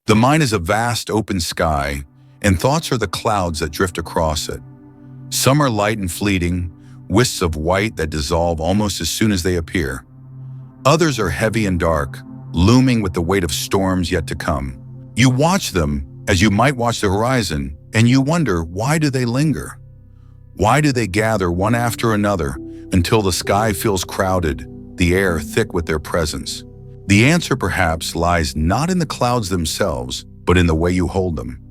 The mind is a vast open sky, and thoughts are the clouds that drift across it. Some are light and fleeting, wisps of white that dissolve almost as soon as they appear. Others are heavy and dark, looming with the weight of storms yet to come. You watch them as you might watch the horizon, and you wonder, why do they linger? Why do they gather one after another until the sky feels crowded, the air thick with their presence? The answer perhaps lies not in the clouds themselves, but in the way you hold them.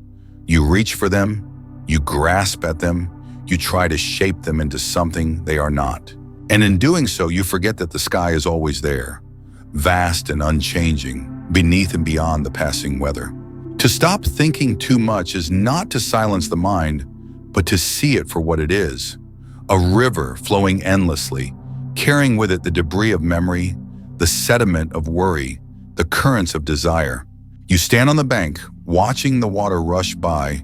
You reach for them, you grasp at them, you try to shape them into something they are not. And in doing so, you forget that the sky is always there, vast and unchanging, beneath and beyond the passing weather. To stop thinking too much is not to silence the mind, but to see it for what it is. A river flowing endlessly, carrying with it the debris of memory, the sediment of worry, the currents of desire. You stand on the bank, watching the water rush by,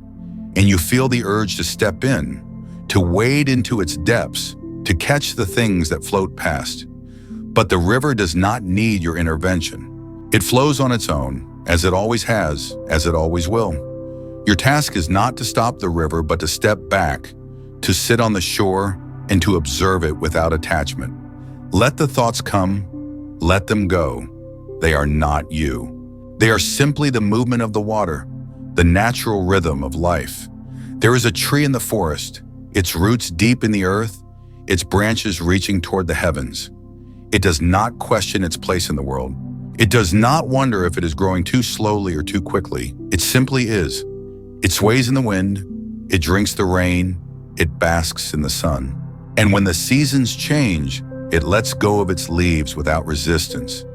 and you feel the urge to step in, to wade into its depths, to catch the things that float past. But the river does not need your intervention. It flows on its own, as it always has, as it always will. Your task is not to stop the river, but to step back, to sit on the shore, and to observe it without attachment. Let the thoughts come, let them go. They are not you. They are simply the movement of the water, the natural rhythm of life. There is a tree in the forest, its roots deep in the earth, its branches reaching toward the heavens. It does not question its place in the world. It does not wonder if it is growing too slowly or too quickly. It simply is. It sways in the wind, it drinks the rain, it basks in the sun. And when the seasons change, it lets go of its leaves without resistance,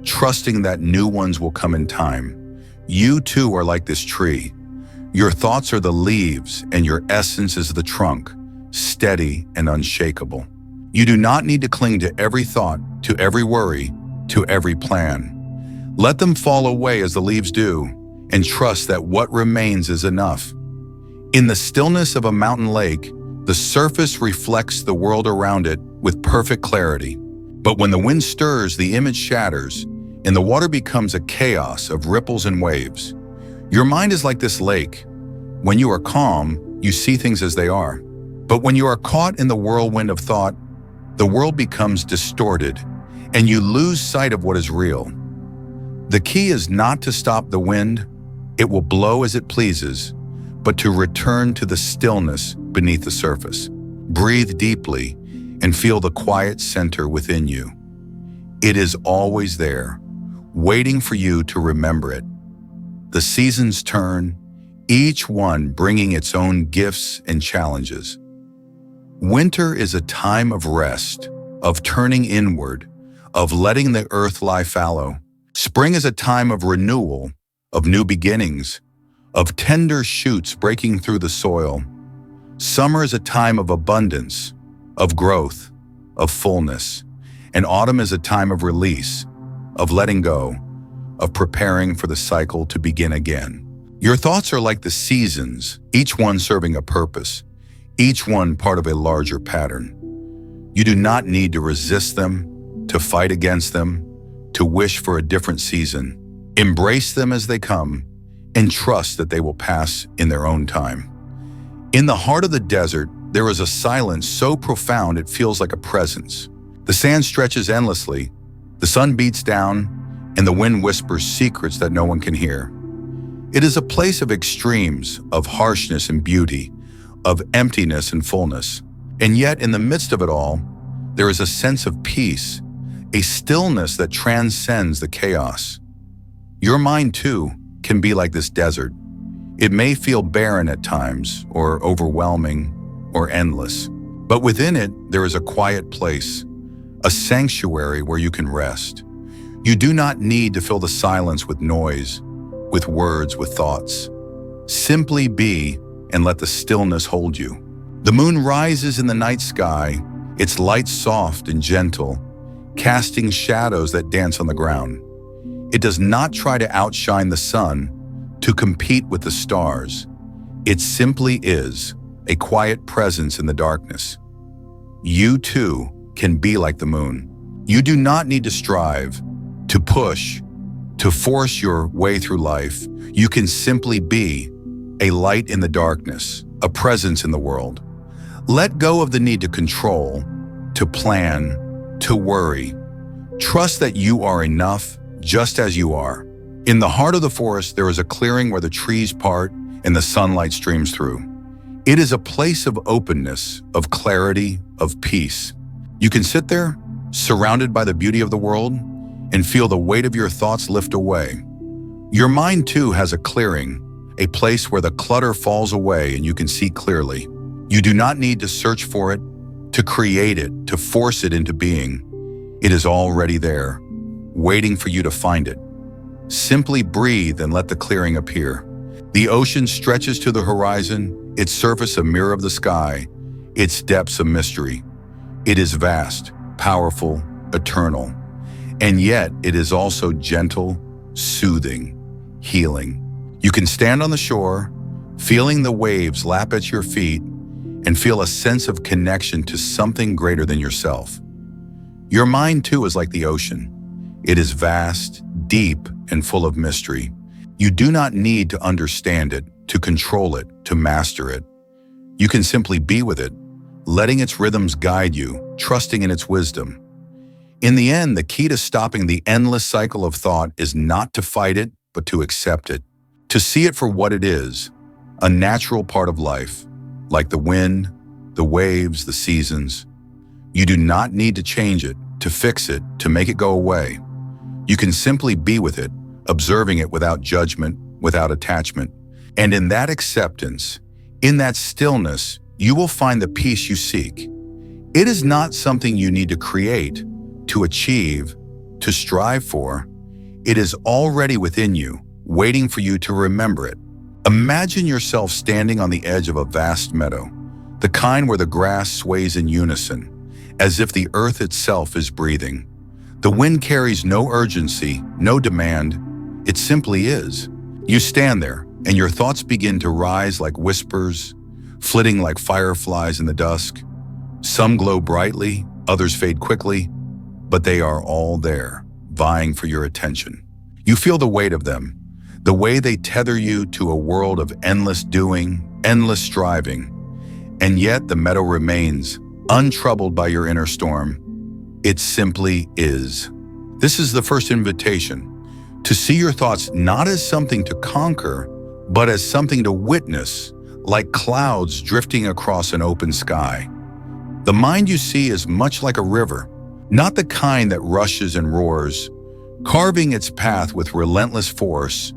trusting that new ones will come in time. You too are like this tree. Your thoughts are the leaves, and your essence is the trunk, steady and unshakable. You do not need to cling to every thought, to every worry, to every plan. Let them fall away as the leaves do, and trust that what remains is enough. In the stillness of a mountain lake, the surface reflects the world around it with perfect clarity. But when the wind stirs, the image shatters, and the water becomes a chaos of ripples and waves. Your mind is like this lake. When you are calm, you see things as they are. But when you are caught in the whirlwind of thought, the world becomes distorted, and you lose sight of what is real. The key is not to stop the wind. It will blow as it pleases, but to return to the stillness beneath the surface. Breathe deeply and feel the quiet center within you. It is always there, waiting for you to remember it. The seasons turn, each one bringing its own gifts and challenges. Winter is a time of rest, of turning inward, of letting the earth lie fallow. Spring is a time of renewal, of new beginnings, of tender shoots breaking through the soil. Summer is a time of abundance, of growth, of fullness. And autumn is a time of release, of letting go, of preparing for the cycle to begin again. Your thoughts are like the seasons, each one serving a purpose, each one part of a larger pattern. You do not need to resist them, to fight against them, to wish for a different season. Embrace them as they come and trust that they will pass in their own time. In the heart of the desert, there is a silence so profound it feels like a presence. The sand stretches endlessly, the sun beats down, and the wind whispers secrets that no one can hear. It is a place of extremes, of harshness and beauty, of emptiness and fullness. And yet, in the midst of it all, there is a sense of peace, a stillness that transcends the chaos. Your mind, too, can be like this desert. It may feel barren at times, or overwhelming, or endless. But within it, there is a quiet place, a sanctuary where you can rest. You do not need to fill the silence with noise, with words, with thoughts. Simply be and let the stillness hold you. The moon rises in the night sky, its light soft and gentle, casting shadows that dance on the ground. It does not try to outshine the sun, to compete with the stars. It simply is, a quiet presence in the darkness. You too can be like the moon. You do not need to strive, to push, to force your way through life. You can simply be a light in the darkness, a presence in the world. Let go of the need to control, to plan, to worry. Trust that you are enough just as you are. In the heart of the forest, there is a clearing where the trees part and the sunlight streams through. It is a place of openness, of clarity, of peace. You can sit there, surrounded by the beauty of the world, and feel the weight of your thoughts lift away. Your mind, too, has a clearing, a place where the clutter falls away and you can see clearly. You do not need to search for it, to create it, to force it into being. It is already there, waiting for you to find it. Simply breathe and let the clearing appear. The ocean stretches to the horizon, its surface a mirror of the sky, its depths a mystery. It is vast, powerful, eternal, and yet it is also gentle, soothing, healing. You can stand on the shore, feeling the waves lap at your feet, and feel a sense of connection to something greater than yourself. Your mind, too, is like the ocean. It is vast, deep, and full of mystery. You do not need to understand it, to control it, to master it. You can simply be with it, letting its rhythms guide you, trusting in its wisdom. In the end, the key to stopping the endless cycle of thought is not to fight it, but to accept it. To see it for what it is, a natural part of life, like the wind, the waves, the seasons. You do not need to change it, to fix it, to make it go away. You can simply be with it, observing it without judgment, without attachment. And in that acceptance, in that stillness, you will find the peace you seek. It is not something you need to create, to achieve, to strive for. It is already within you, waiting for you to remember it. Imagine yourself standing on the edge of a vast meadow, the kind where the grass sways in unison, as if the earth itself is breathing. The wind carries no urgency, no demand. It simply is. You stand there, and your thoughts begin to rise like whispers, flitting like fireflies in the dusk. Some glow brightly, others fade quickly, but they are all there, vying for your attention. You feel the weight of them, the way they tether you to a world of endless doing, endless striving. And yet the meadow remains, untroubled by your inner storm. It simply is. This is the first invitation, to see your thoughts not as something to conquer, but as something to witness, like clouds drifting across an open sky. The mind you see is much like a river, not the kind that rushes and roars, carving its path with relentless force,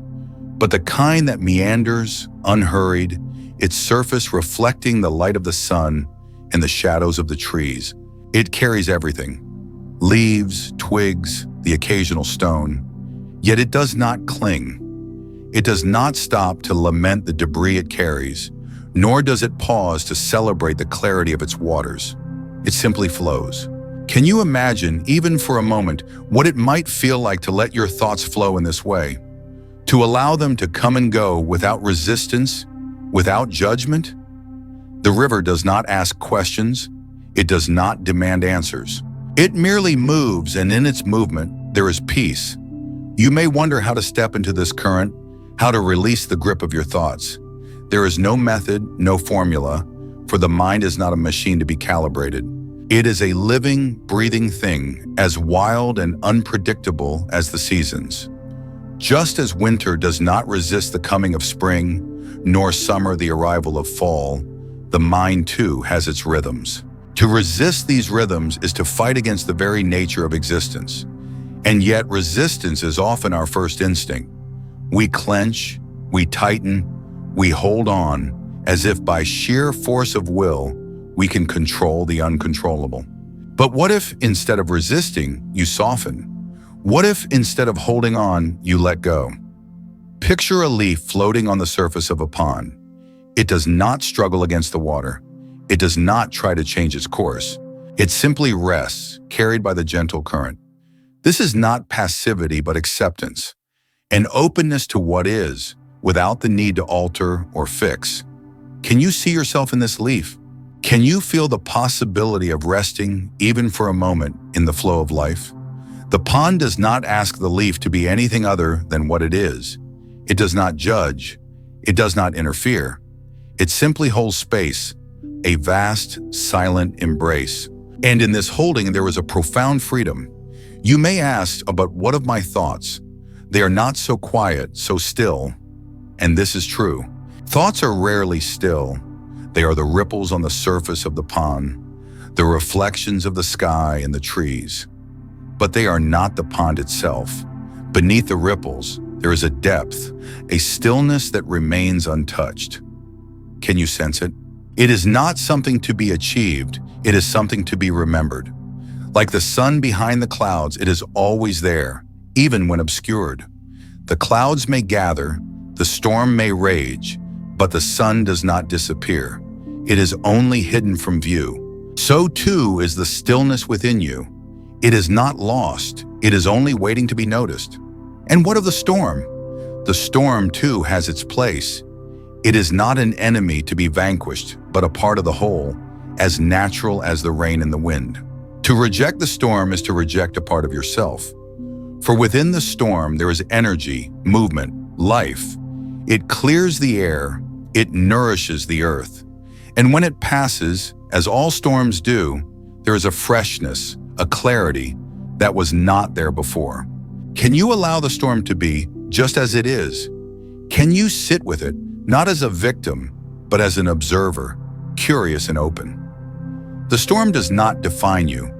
but the kind that meanders, unhurried, its surface reflecting the light of the sun and the shadows of the trees. It carries everything, leaves, twigs, the occasional stone, yet it does not cling. It does not stop to lament the debris it carries, nor does it pause to celebrate the clarity of its waters. It simply flows. Can you imagine, even for a moment, what it might feel like to let your thoughts flow in this way? To allow them to come and go without resistance, without judgment? The river does not ask questions. It does not demand answers. It merely moves, and in its movement, there is peace. You may wonder how to step into this current, how to release the grip of your thoughts. There is no method, no formula, for the mind is not a machine to be calibrated. It is a living, breathing thing, as wild and unpredictable as the seasons. Just as winter does not resist the coming of spring, nor summer the arrival of fall, the mind too has its rhythms. To resist these rhythms is to fight against the very nature of existence. And yet resistance is often our first instinct. We clench, we tighten, we hold on, as if by sheer force of will, we can control the uncontrollable. But what if, instead of resisting, you soften? What if, instead of holding on, you let go? Picture a leaf floating on the surface of a pond. It does not struggle against the water. It does not try to change its course. It simply rests, carried by the gentle current. This is not passivity, but acceptance, an openness to what is, without the need to alter or fix. Can you see yourself in this leaf? Can you feel the possibility of resting, even for a moment, in the flow of life? The pond does not ask the leaf to be anything other than what it is. It does not judge. It does not interfere. It simply holds space, a vast, silent embrace. And in this holding, there is a profound freedom. You may ask, but what of my thoughts? They are not so quiet, so still. And this is true. Thoughts are rarely still. They are the ripples on the surface of the pond, the reflections of the sky and the trees. But they are not the pond itself. Beneath the ripples, there is a depth, a stillness that remains untouched. Can you sense it? It is not something to be achieved, it is something to be remembered. Like the sun behind the clouds, it is always there, even when obscured. The clouds may gather, the storm may rage, but the sun does not disappear. It is only hidden from view. So too is the stillness within you. It is not lost, it is only waiting to be noticed. And what of the storm? The storm too has its place. It is not an enemy to be vanquished, but a part of the whole, as natural as the rain and the wind. To reject the storm is to reject a part of yourself. For within the storm there is energy, movement, life. It clears the air, it nourishes the earth. And when it passes, as all storms do, there is a freshness, a clarity that was not there before. Can you allow the storm to be just as it is? Can you sit with it, not as a victim, but as an observer, curious and open? The storm does not define you.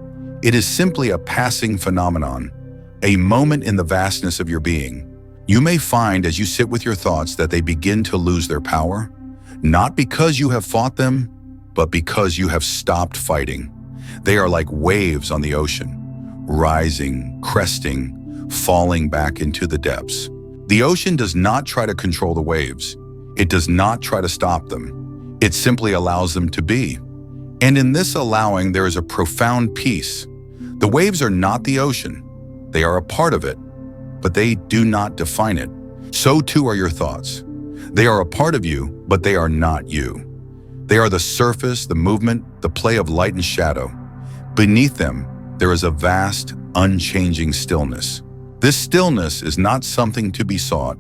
It is simply a passing phenomenon, a moment in the vastness of your being. You may find as you sit with your thoughts that they begin to lose their power, not because you have fought them, but because you have stopped fighting. They are like waves on the ocean, rising, cresting, falling back into the depths. The ocean does not try to control the waves. It does not try to stop them. It simply allows them to be. And in this allowing, there is a profound peace. The waves are not the ocean. They are a part of it, but they do not define it. So too are your thoughts. They are a part of you, but they are not you. They are the surface, the movement, the play of light and shadow. Beneath them, there is a vast, unchanging stillness. This stillness is not something to be sought.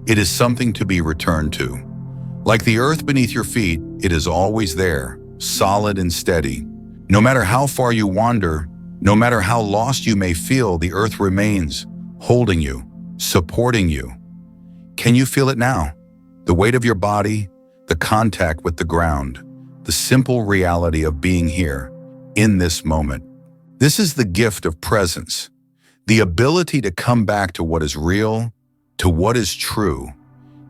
It is something to be returned to. Like the earth beneath your feet, it is always there, solid and steady. No matter how far you wander, no matter how lost you may feel, the earth remains, holding you, supporting you. Can you feel it now? The weight of your body, the contact with the ground, the simple reality of being here, in this moment. This is the gift of presence, the ability to come back to what is real, to what is true.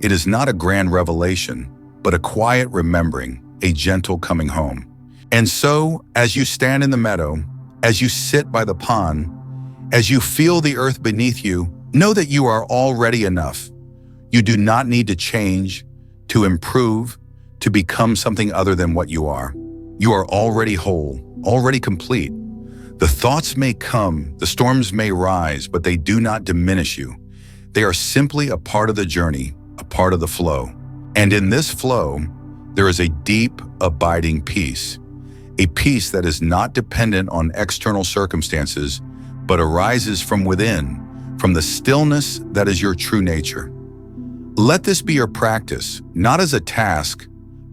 It is not a grand revelation, but a quiet remembering, a gentle coming home. And so, as you stand in the meadow, as you sit by the pond, as you feel the earth beneath you, know that you are already enough. You do not need to change, to improve, to become something other than what you are. You are already whole, already complete. The thoughts may come, the storms may rise, but they do not diminish you. They are simply a part of the journey, a part of the flow. And in this flow, there is a deep, abiding peace. A peace that is not dependent on external circumstances, but arises from within, from the stillness that is your true nature. Let this be your practice, not as a task,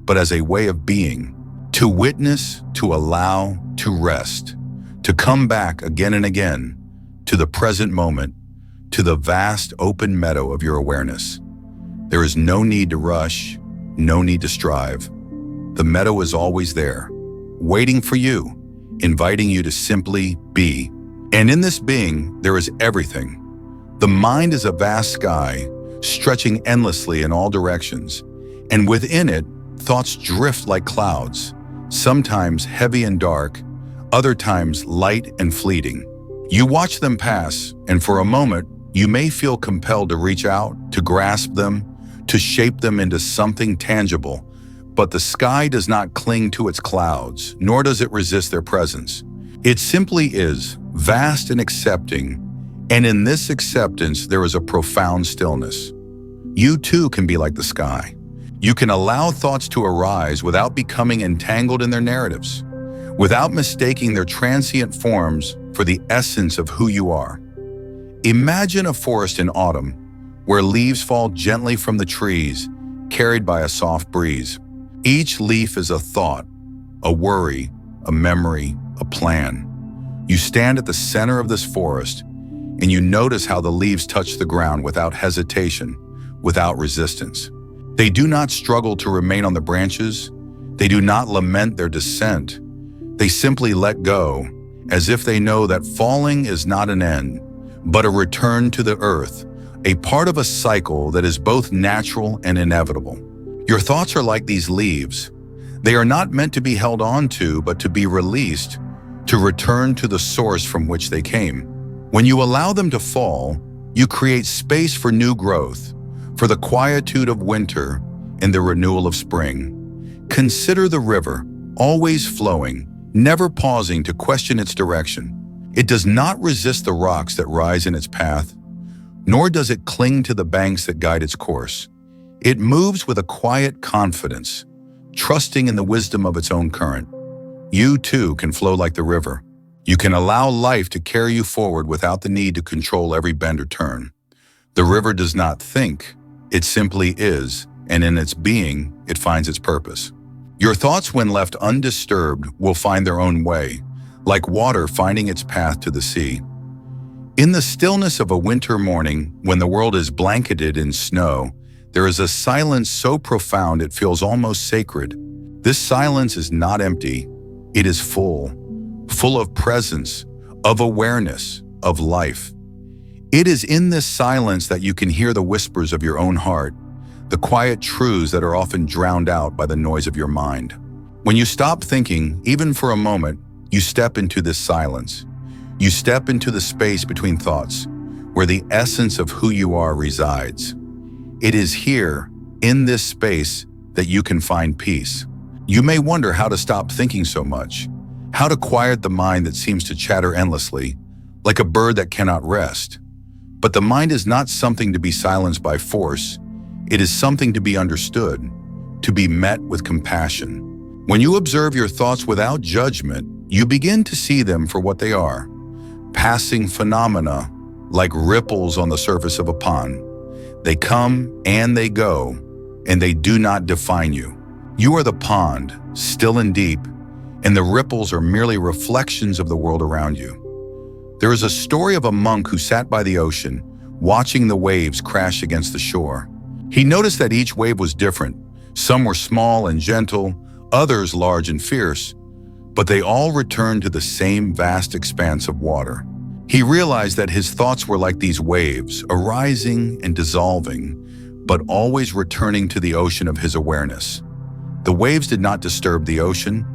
but as a way of being, to witness, to allow, to rest, to come back again and again to the present moment, to the vast open meadow of your awareness. There is no need to rush, no need to strive. The meadow is always there, waiting for you, inviting you to simply be. And in this being, there is everything. The mind is a vast sky, stretching endlessly in all directions, and within it, thoughts drift like clouds, sometimes heavy and dark, other times light and fleeting. You watch them pass, and for a moment, you may feel compelled to reach out, to grasp them, to shape them into something tangible. But the sky does not cling to its clouds, nor does it resist their presence. It simply is, vast and accepting, and in this acceptance there is a profound stillness. You too can be like the sky. You can allow thoughts to arise without becoming entangled in their narratives, without mistaking their transient forms for the essence of who you are. Imagine a forest in autumn, where leaves fall gently from the trees, carried by a soft breeze. Each leaf is a thought, a worry, a memory, a plan. You stand at the center of this forest, and you notice how the leaves touch the ground without hesitation, without resistance. They do not struggle to remain on the branches. They do not lament their descent. They simply let go, as if they know that falling is not an end, but a return to the earth, a part of a cycle that is both natural and inevitable. Your thoughts are like these leaves. They are not meant to be held on to, but to be released, to return to the source from which they came. When you allow them to fall, you create space for new growth, for the quietude of winter and the renewal of spring. Consider the river, always flowing, never pausing to question its direction. It does not resist the rocks that rise in its path, nor does it cling to the banks that guide its course. It moves with a quiet confidence, trusting in the wisdom of its own current. You too can flow like the river. You can allow life to carry you forward without the need to control every bend or turn. The river does not think, it simply is, and in its being, it finds its purpose. Your thoughts, when left undisturbed, will find their own way, like water finding its path to the sea. In the stillness of a winter morning, when the world is blanketed in snow, there is a silence so profound it feels almost sacred. This silence is not empty, it is full of presence, of awareness, of life. It is in this silence that you can hear the whispers of your own heart, the quiet truths that are often drowned out by the noise of your mind. When you stop thinking, even for a moment, you step into this silence. You step into the space between thoughts, where the essence of who you are resides. It is here, in this space, that you can find peace. You may wonder how to stop thinking so much, how to quiet the mind that seems to chatter endlessly, like a bird that cannot rest. But the mind is not something to be silenced by force. It is something to be understood, to be met with compassion. When you observe your thoughts without judgment, you begin to see them for what they are, passing phenomena like ripples on the surface of a pond. They come and they go, and they do not define you. You are the pond, still and deep, and the ripples are merely reflections of the world around you. There is a story of a monk who sat by the ocean, watching the waves crash against the shore. He noticed that each wave was different. Some were small and gentle, others large and fierce, but they all returned to the same vast expanse of water. He realized that his thoughts were like these waves, arising and dissolving, but always returning to the ocean of his awareness. The waves did not disturb the ocean.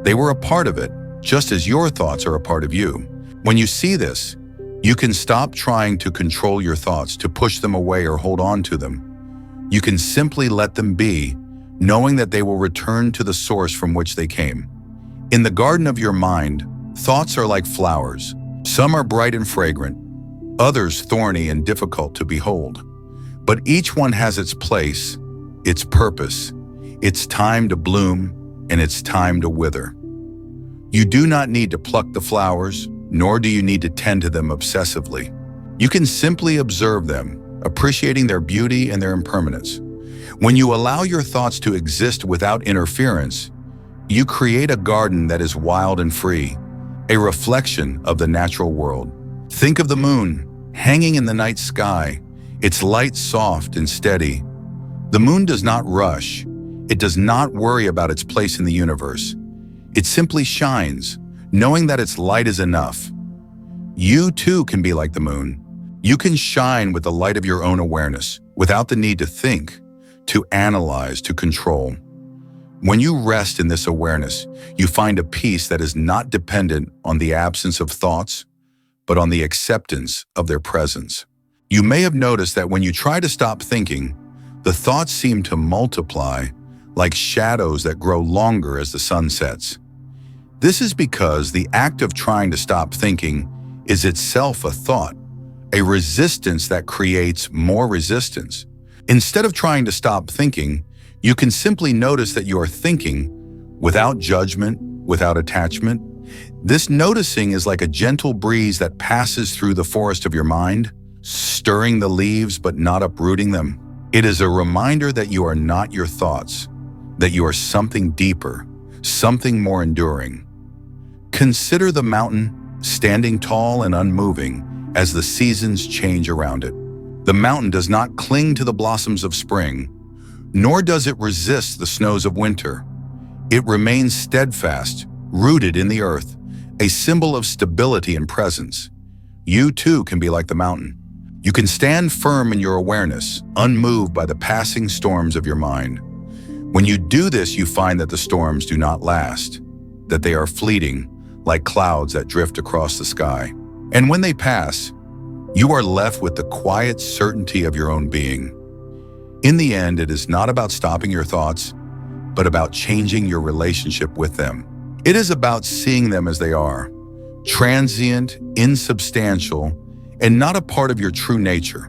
They were a part of it, just as your thoughts are a part of you. When you see this, you can stop trying to control your thoughts, to push them away or hold on to them. You can simply let them be, knowing that they will return to the source from which they came. In the garden of your mind, thoughts are like flowers. Some are bright and fragrant, others thorny and difficult to behold. But each one has its place, its purpose, its time to bloom, and it's time to wither. You do not need to pluck the flowers, nor do you need to tend to them obsessively. You can simply observe them, appreciating their beauty and their impermanence. When you allow your thoughts to exist without interference, you create a garden that is wild and free, a reflection of the natural world. Think of the moon, hanging in the night sky, its light soft and steady. The moon does not rush. It does not worry about its place in the universe. It simply shines, knowing that its light is enough. You too can be like the moon. You can shine with the light of your own awareness, without the need to think, to analyze, to control. When you rest in this awareness, you find a peace that is not dependent on the absence of thoughts, but on the acceptance of their presence. You may have noticed that when you try to stop thinking, the thoughts seem to multiply, like shadows that grow longer as the sun sets. This is because the act of trying to stop thinking is itself a thought, a resistance that creates more resistance. Instead of trying to stop thinking, you can simply notice that you are thinking without judgment, without attachment. This noticing is like a gentle breeze that passes through the forest of your mind, stirring the leaves but not uprooting them. It is a reminder that you are not your thoughts, that you are something deeper, something more enduring. Consider the mountain standing tall and unmoving as the seasons change around it. The mountain does not cling to the blossoms of spring, nor does it resist the snows of winter. It remains steadfast, rooted in the earth, a symbol of stability and presence. You too can be like the mountain. You can stand firm in your awareness, unmoved by the passing storms of your mind. When you do this, you find that the storms do not last, that they are fleeting, like clouds that drift across the sky. And when they pass, you are left with the quiet certainty of your own being. In the end, it is not about stopping your thoughts, but about changing your relationship with them. It is about seeing them as they are, transient, insubstantial, and not a part of your true nature.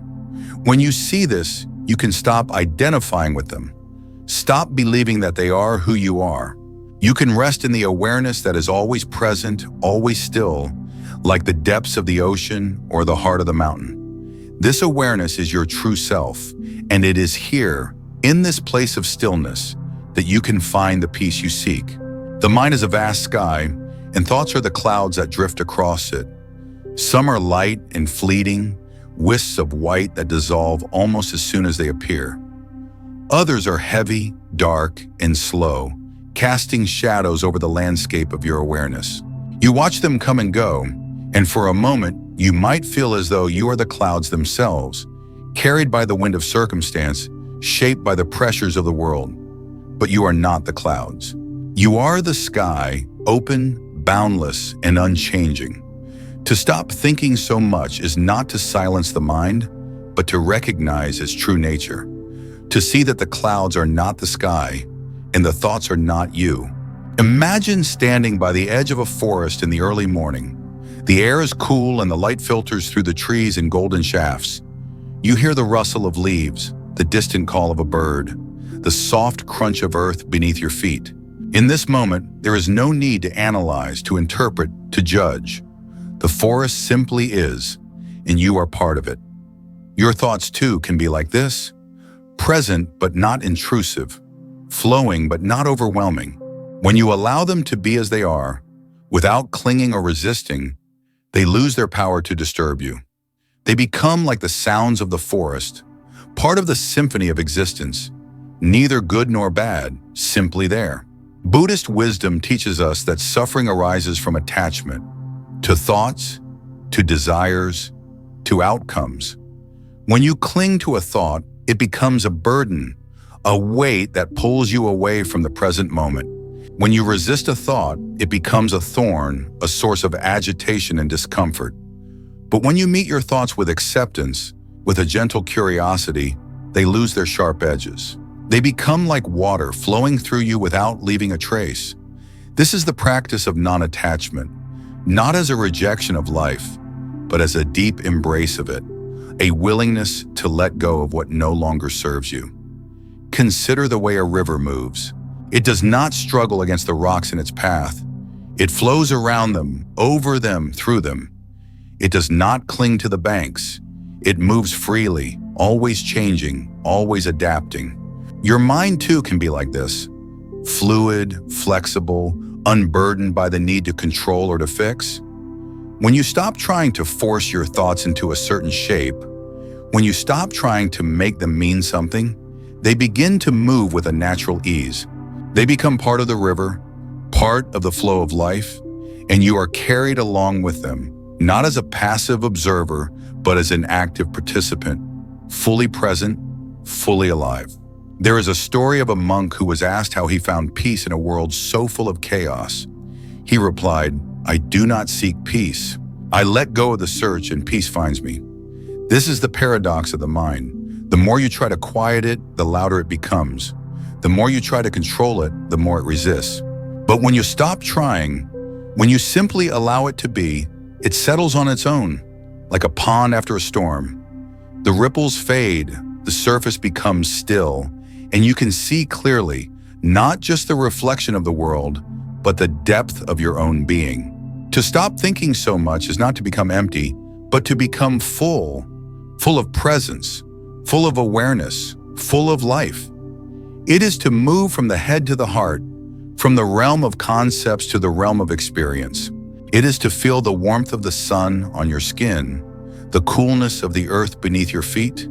When you see this, you can stop identifying with them. Stop believing that they are who you are. You can rest in the awareness that is always present, always still, like the depths of the ocean or the heart of the mountain. This awareness is your true self, and it is here, in this place of stillness, that you can find the peace you seek. The mind is a vast sky, and thoughts are the clouds that drift across it. Some are light and fleeting, wisps of white that dissolve almost as soon as they appear. Others are heavy, dark, and slow, casting shadows over the landscape of your awareness. You watch them come and go, and for a moment, you might feel as though you are the clouds themselves, carried by the wind of circumstance, shaped by the pressures of the world. But you are not the clouds. You are the sky, open, boundless, and unchanging. To stop thinking so much is not to silence the mind, but to recognize its true nature. To see that the clouds are not the sky, and the thoughts are not you. Imagine standing by the edge of a forest in the early morning. The air is cool and the light filters through the trees in golden shafts. You hear the rustle of leaves, the distant call of a bird, the soft crunch of earth beneath your feet. In this moment, there is no need to analyze, to interpret, to judge. The forest simply is, and you are part of it. Your thoughts too can be like this, present but not intrusive, flowing but not overwhelming. When you allow them to be as they are, without clinging or resisting, they lose their power to disturb you. They become like the sounds of the forest, part of the symphony of existence, neither good nor bad, simply there. Buddhist wisdom teaches us that suffering arises from attachment to thoughts, to desires, to outcomes. When you cling to a thought, it becomes a burden, a weight that pulls you away from the present moment. When you resist a thought, it becomes a thorn, a source of agitation and discomfort. But when you meet your thoughts with acceptance, with a gentle curiosity, they lose their sharp edges. They become like water flowing through you without leaving a trace. This is the practice of non-attachment, not as a rejection of life, but as a deep embrace of it, a willingness to let go of what no longer serves you. Consider the way a river moves. It does not struggle against the rocks in its path. It flows around them, over them, through them. It does not cling to the banks. It moves freely, always changing, always adapting. Your mind too can be like this, fluid, flexible, unburdened by the need to control or to fix. When you stop trying to force your thoughts into a certain shape, when you stop trying to make them mean something, they begin to move with a natural ease. They become part of the river, part of the flow of life, and you are carried along with them, not as a passive observer, but as an active participant, fully present, fully alive. There is a story of a monk who was asked how he found peace in a world so full of chaos. He replied, "I do not seek peace. I let go of the search and peace finds me." This is the paradox of the mind. The more you try to quiet it, the louder it becomes. The more you try to control it, the more it resists. But when you stop trying, when you simply allow it to be, it settles on its own, like a pond after a storm. The ripples fade, the surface becomes still, and you can see clearly, not just the reflection of the world, but the depth of your own being. To stop thinking so much is not to become empty, but to become full, full of presence, full of awareness, full of life. It is to move from the head to the heart, from the realm of concepts to the realm of experience. It is to feel the warmth of the sun on your skin, the coolness of the earth beneath your feet,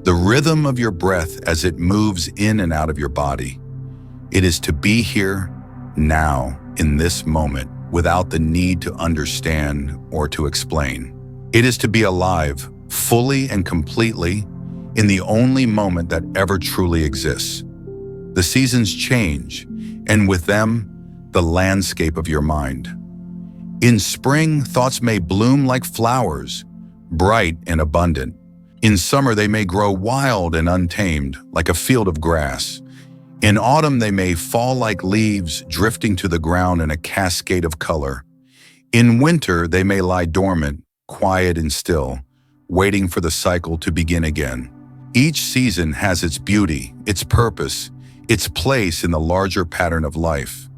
the rhythm of your breath as it moves in and out of your body. It is to be here, now, in this moment, without the need to understand or to explain. It is to be alive, fully and completely, in the only moment that ever truly exists. The seasons change, and with them, the landscape of your mind. In spring, thoughts may bloom like flowers, bright and abundant. In summer, they may grow wild and untamed, like a field of grass. In autumn, they may fall like leaves, drifting to the ground in a cascade of color. In winter, they may lie dormant, quiet and still, waiting for the cycle to begin again. Each season has its beauty, its purpose, its place in the larger pattern of life.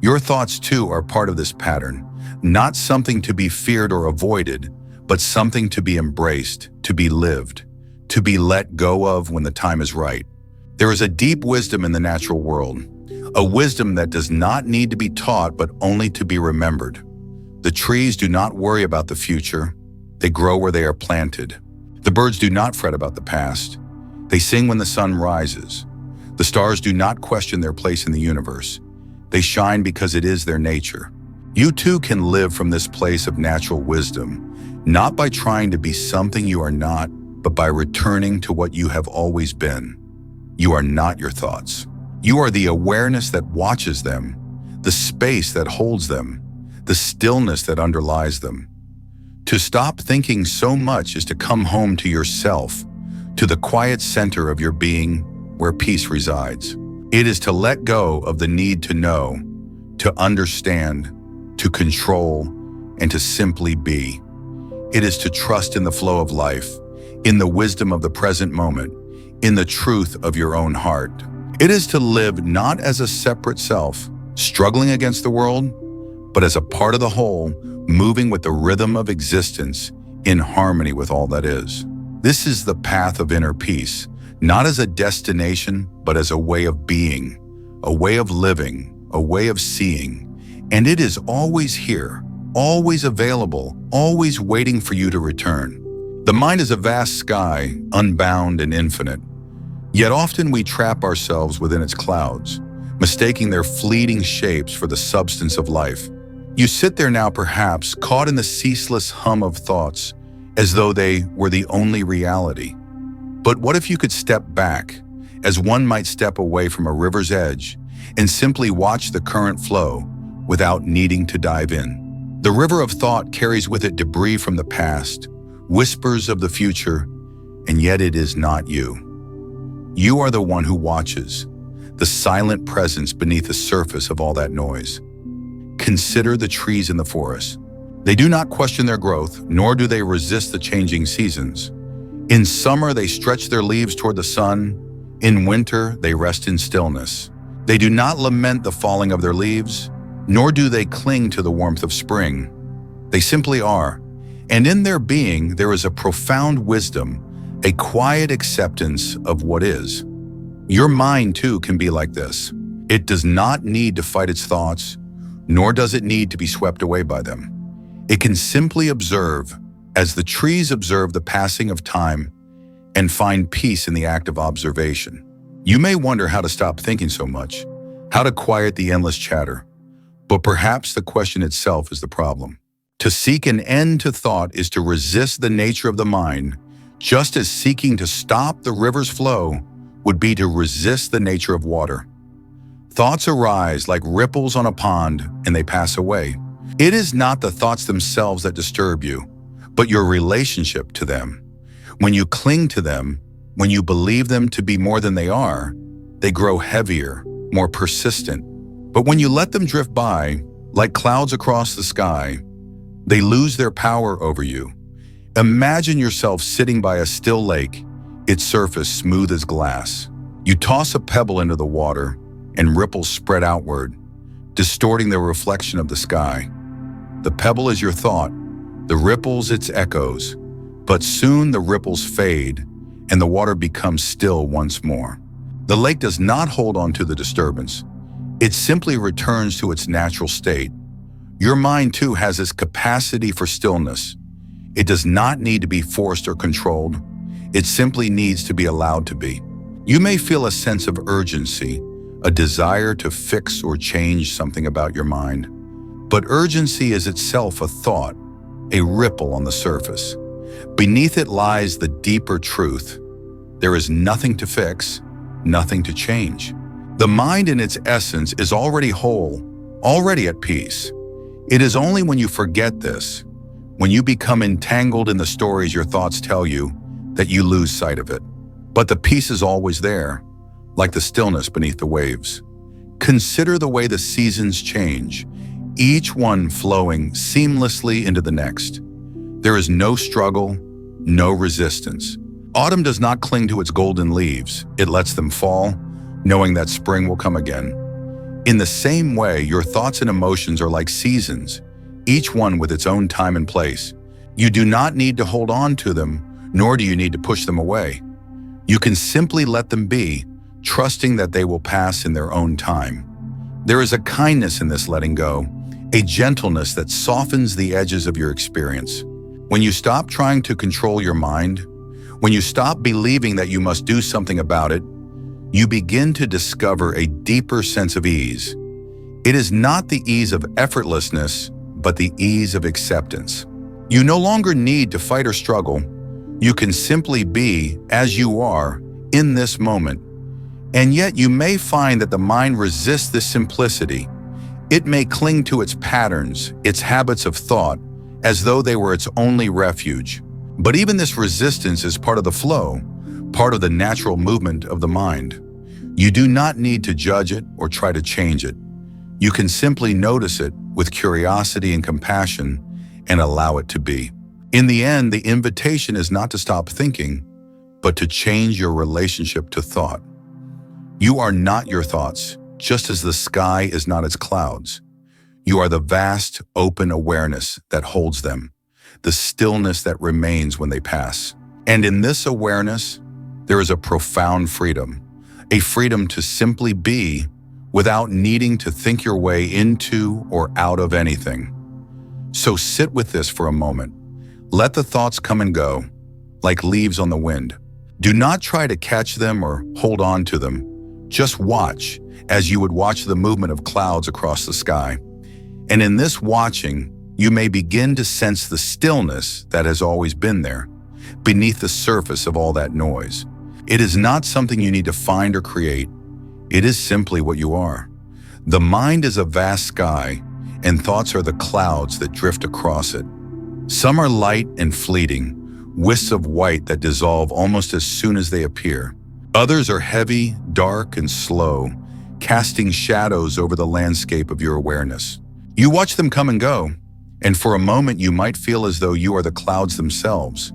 Your thoughts, too, are part of this pattern, not something to be feared or avoided, but something to be embraced, to be lived, to be let go of when the time is right. There is a deep wisdom in the natural world, a wisdom that does not need to be taught but only to be remembered. The trees do not worry about the future, they grow where they are planted. The birds do not fret about the past, they sing when the sun rises. The stars do not question their place in the universe, they shine because it is their nature. You too can live from this place of natural wisdom, not by trying to be something you are not, but by returning to what you have always been. You are not your thoughts. You are the awareness that watches them, the space that holds them, the stillness that underlies them. To stop thinking so much is to come home to yourself, to the quiet center of your being where peace resides. It is to let go of the need to know, to understand, to control, and to simply be. It is to trust in the flow of life, in the wisdom of the present moment, in the truth of your own heart. It is to live not as a separate self, struggling against the world, but as a part of the whole, moving with the rhythm of existence in harmony with all that is. This is the path of inner peace, not as a destination, but as a way of being, a way of living, a way of seeing. And it is always here, always available, always waiting for you to return. The mind is a vast sky, unbound and infinite. Yet often we trap ourselves within its clouds, mistaking their fleeting shapes for the substance of life. You sit there now perhaps caught in the ceaseless hum of thoughts, as though they were the only reality. But what if you could step back, as one might step away from a river's edge, and simply watch the current flow without needing to dive in? The river of thought carries with it debris from the past, whispers of the future, and yet it is not you. You are the one who watches, the silent presence beneath the surface of all that noise. Consider the trees in the forest. They do not question their growth, nor do they resist the changing seasons. In summer, they stretch their leaves toward the sun. In winter, they rest in stillness. They do not lament the falling of their leaves, nor do they cling to the warmth of spring. They simply are. And in their being, there is a profound wisdom, a quiet acceptance of what is. Your mind, too, can be like this. It does not need to fight its thoughts, nor does it need to be swept away by them. It can simply observe, as the trees observe the passing of time, and find peace in the act of observation. You may wonder how to stop thinking so much, how to quiet the endless chatter, but perhaps the question itself is the problem. To seek an end to thought is to resist the nature of the mind, just as seeking to stop the river's flow would be to resist the nature of water. Thoughts arise like ripples on a pond, and they pass away. It is not the thoughts themselves that disturb you, but your relationship to them. When you cling to them, when you believe them to be more than they are, they grow heavier, more persistent. But when you let them drift by, like clouds across the sky, they lose their power over you. Imagine yourself sitting by a still lake, its surface smooth as glass. You toss a pebble into the water, and ripples spread outward, distorting the reflection of the sky. The pebble is your thought, the ripples its echoes. But soon the ripples fade and the water becomes still once more. The lake does not hold on to the disturbance. It simply returns to its natural state. Your mind too has its capacity for stillness. It does not need to be forced or controlled. It simply needs to be allowed to be. You may feel a sense of urgency, a desire to fix or change something about your mind. But urgency is itself a thought, a ripple on the surface. Beneath it lies the deeper truth. There is nothing to fix, nothing to change. The mind in its essence is already whole, already at peace. It is only when you forget this, when you become entangled in the stories your thoughts tell you, that you lose sight of it. But the peace is always there, like the stillness beneath the waves. Consider the way the seasons change, each one flowing seamlessly into the next. There is no struggle, no resistance. Autumn does not cling to its golden leaves. It lets them fall, knowing that spring will come again. In the same way, your thoughts and emotions are like seasons, each one with its own time and place. You do not need to hold on to them, nor do you need to push them away. You can simply let them be, trusting that they will pass in their own time. There is a kindness in this letting go, a gentleness that softens the edges of your experience. When you stop trying to control your mind, when you stop believing that you must do something about it, you begin to discover a deeper sense of ease. It is not the ease of effortlessness, but the ease of acceptance. You no longer need to fight or struggle. You can simply be as you are in this moment. And yet you may find that the mind resists this simplicity. It may cling to its patterns, its habits of thought, as though they were its only refuge. But even this resistance is part of the flow, part of the natural movement of the mind. You do not need to judge it or try to change it. You can simply notice it with curiosity and compassion and allow it to be. In the end, the invitation is not to stop thinking, but to change your relationship to thought. You are not your thoughts, just as the sky is not its clouds. You are the vast, open awareness that holds them, the stillness that remains when they pass. And in this awareness, there is a profound freedom, a freedom to simply be without needing to think your way into or out of anything. So sit with this for a moment. Let the thoughts come and go, like leaves on the wind. Do not try to catch them or hold on to them. Just watch as you would watch the movement of clouds across the sky. And in this watching, you may begin to sense the stillness that has always been there, beneath the surface of all that noise. It is not something you need to find or create. It is simply what you are. The mind is a vast sky, and thoughts are the clouds that drift across it. Some are light and fleeting, wisps of white that dissolve almost as soon as they appear. Others are heavy, dark, and slow, casting shadows over the landscape of your awareness. You watch them come and go, and for a moment you might feel as though you are the clouds themselves,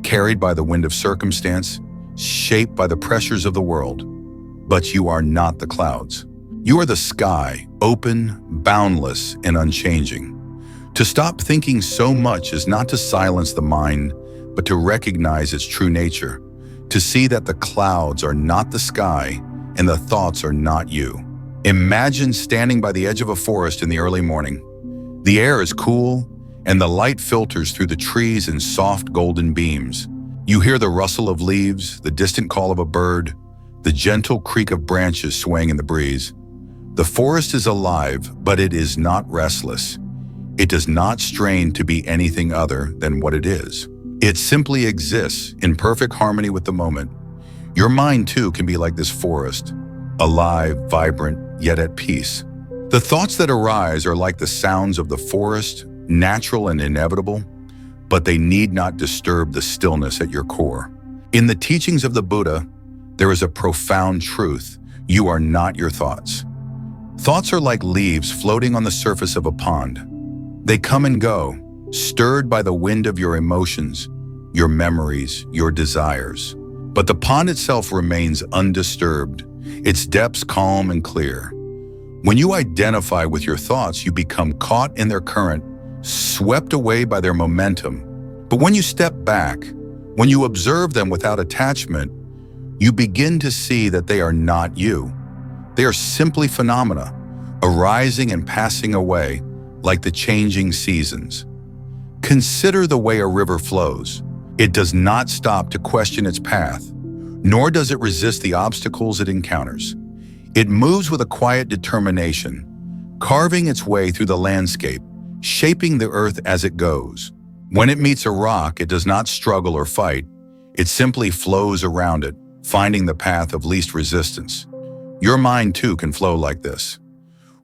carried by the wind of circumstance, shaped by the pressures of the world. But you are not the clouds. You are the sky, open, boundless, and unchanging. To stop thinking so much is not to silence the mind, but to recognize its true nature, to see that the clouds are not the sky and the thoughts are not you. Imagine standing by the edge of a forest in the early morning. The air is cool, and the light filters through the trees in soft golden beams. You hear the rustle of leaves, the distant call of a bird, the gentle creak of branches swaying in the breeze. The forest is alive, but it is not restless. It does not strain to be anything other than what it is. It simply exists in perfect harmony with the moment. Your mind too can be like this forest, alive, vibrant, yet at peace. The thoughts that arise are like the sounds of the forest, natural and inevitable, but they need not disturb the stillness at your core. In the teachings of the Buddha, there is a profound truth. You are not your thoughts. Thoughts are like leaves floating on the surface of a pond. They come and go, stirred by the wind of your emotions, your memories, your desires. But the pond itself remains undisturbed, its depths calm and clear. When you identify with your thoughts, you become caught in their current, swept away by their momentum. But when you step back, when you observe them without attachment, you begin to see that they are not you. They are simply phenomena, arising and passing away like the changing seasons. Consider the way a river flows. It does not stop to question its path, nor does it resist the obstacles it encounters. It moves with a quiet determination, carving its way through the landscape, shaping the earth as it goes. When it meets a rock, it does not struggle or fight. It simply flows around it, finding the path of least resistance. Your mind, too, can flow like this.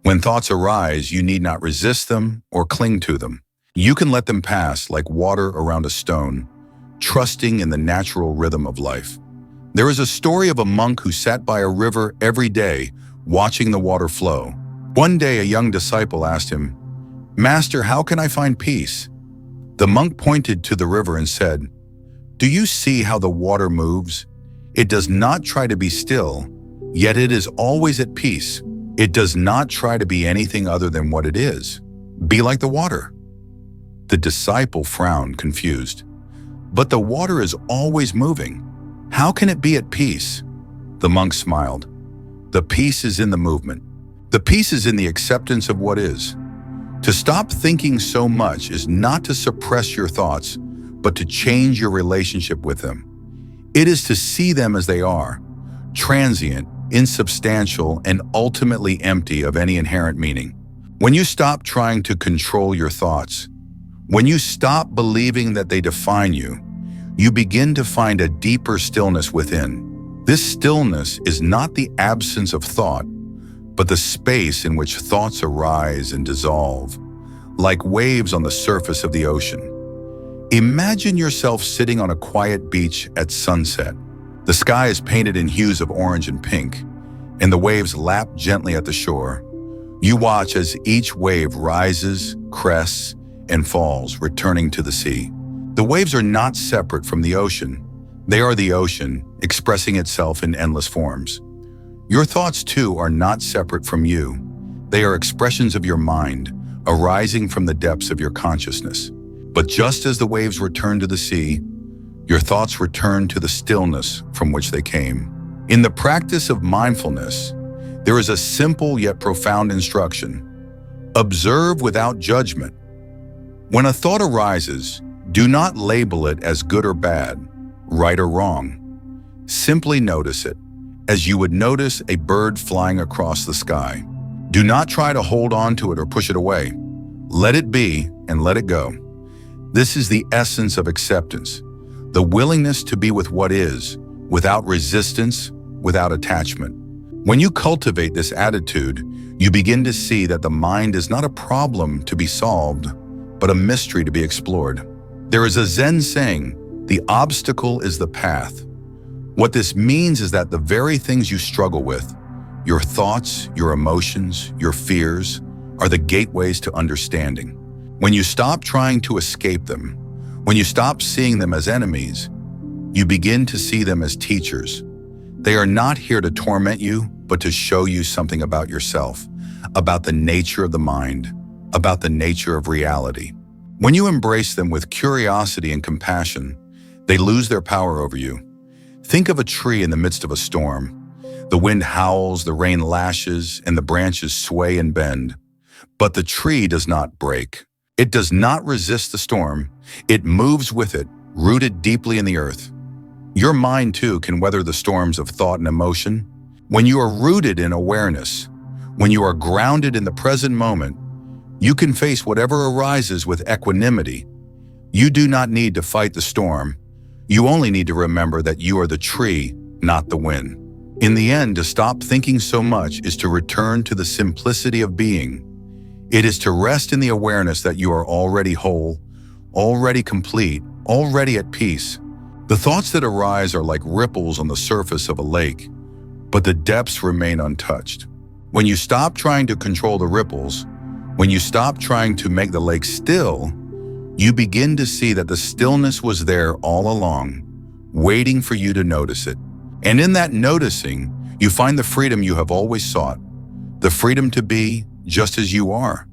When thoughts arise, you need not resist them or cling to them. You can let them pass like water around a stone, trusting in the natural rhythm of life. There is a story of a monk who sat by a river every day, watching the water flow. One day, a young disciple asked him, "Master, how can I find peace?" The monk pointed to the river and said, "Do you see how the water moves? It does not try to be still, yet it is always at peace. It does not try to be anything other than what it is. Be like the water." The disciple frowned, confused. "But the water is always moving. How can it be at peace?" The monk smiled. "The peace is in the movement. The peace is in the acceptance of what is. To stop thinking so much is not to suppress your thoughts, but to change your relationship with them. It is to see them as they are, transient, insubstantial, and ultimately empty of any inherent meaning. When you stop trying to control your thoughts, when you stop believing that they define you, you begin to find a deeper stillness within. This stillness is not the absence of thought, but the space in which thoughts arise and dissolve, like waves on the surface of the ocean. Imagine yourself sitting on a quiet beach at sunset. The sky is painted in hues of orange and pink, and the waves lap gently at the shore. You watch as each wave rises, crests, and falls, returning to the sea. The waves are not separate from the ocean. They are the ocean, expressing itself in endless forms. Your thoughts, too, are not separate from you. They are expressions of your mind, arising from the depths of your consciousness. But just as the waves return to the sea, your thoughts return to the stillness from which they came. In the practice of mindfulness, there is a simple yet profound instruction. Observe without judgment. When a thought arises, do not label it as good or bad, right or wrong. Simply notice it, as you would notice a bird flying across the sky. Do not try to hold on to it or push it away. Let it be and let it go. This is the essence of acceptance, the willingness to be with what is, without resistance, without attachment. When you cultivate this attitude, you begin to see that the mind is not a problem to be solved, but a mystery to be explored. There is a Zen saying, "The obstacle is the path." What this means is that the very things you struggle with, your thoughts, your emotions, your fears, are the gateways to understanding. When you stop trying to escape them, when you stop seeing them as enemies, you begin to see them as teachers. They are not here to torment you, but to show you something about yourself, about the nature of the mind, about the nature of reality. When you embrace them with curiosity and compassion, they lose their power over you. Think of a tree in the midst of a storm. The wind howls, the rain lashes, and the branches sway and bend. But the tree does not break. It does not resist the storm. It moves with it, rooted deeply in the earth. Your mind, too, can weather the storms of thought and emotion. When you are rooted in awareness, when you are grounded in the present moment, you can face whatever arises with equanimity. You do not need to fight the storm. You only need to remember that you are the tree, not the wind. In the end, to stop thinking so much is to return to the simplicity of being. It is to rest in the awareness that you are already whole, already complete, already at peace. The thoughts that arise are like ripples on the surface of a lake, but the depths remain untouched. When you stop trying to control the ripples, when you stop trying to make the lake still, you begin to see that the stillness was there all along, waiting for you to notice it. And in that noticing, you find the freedom you have always sought, the freedom to be just as you are.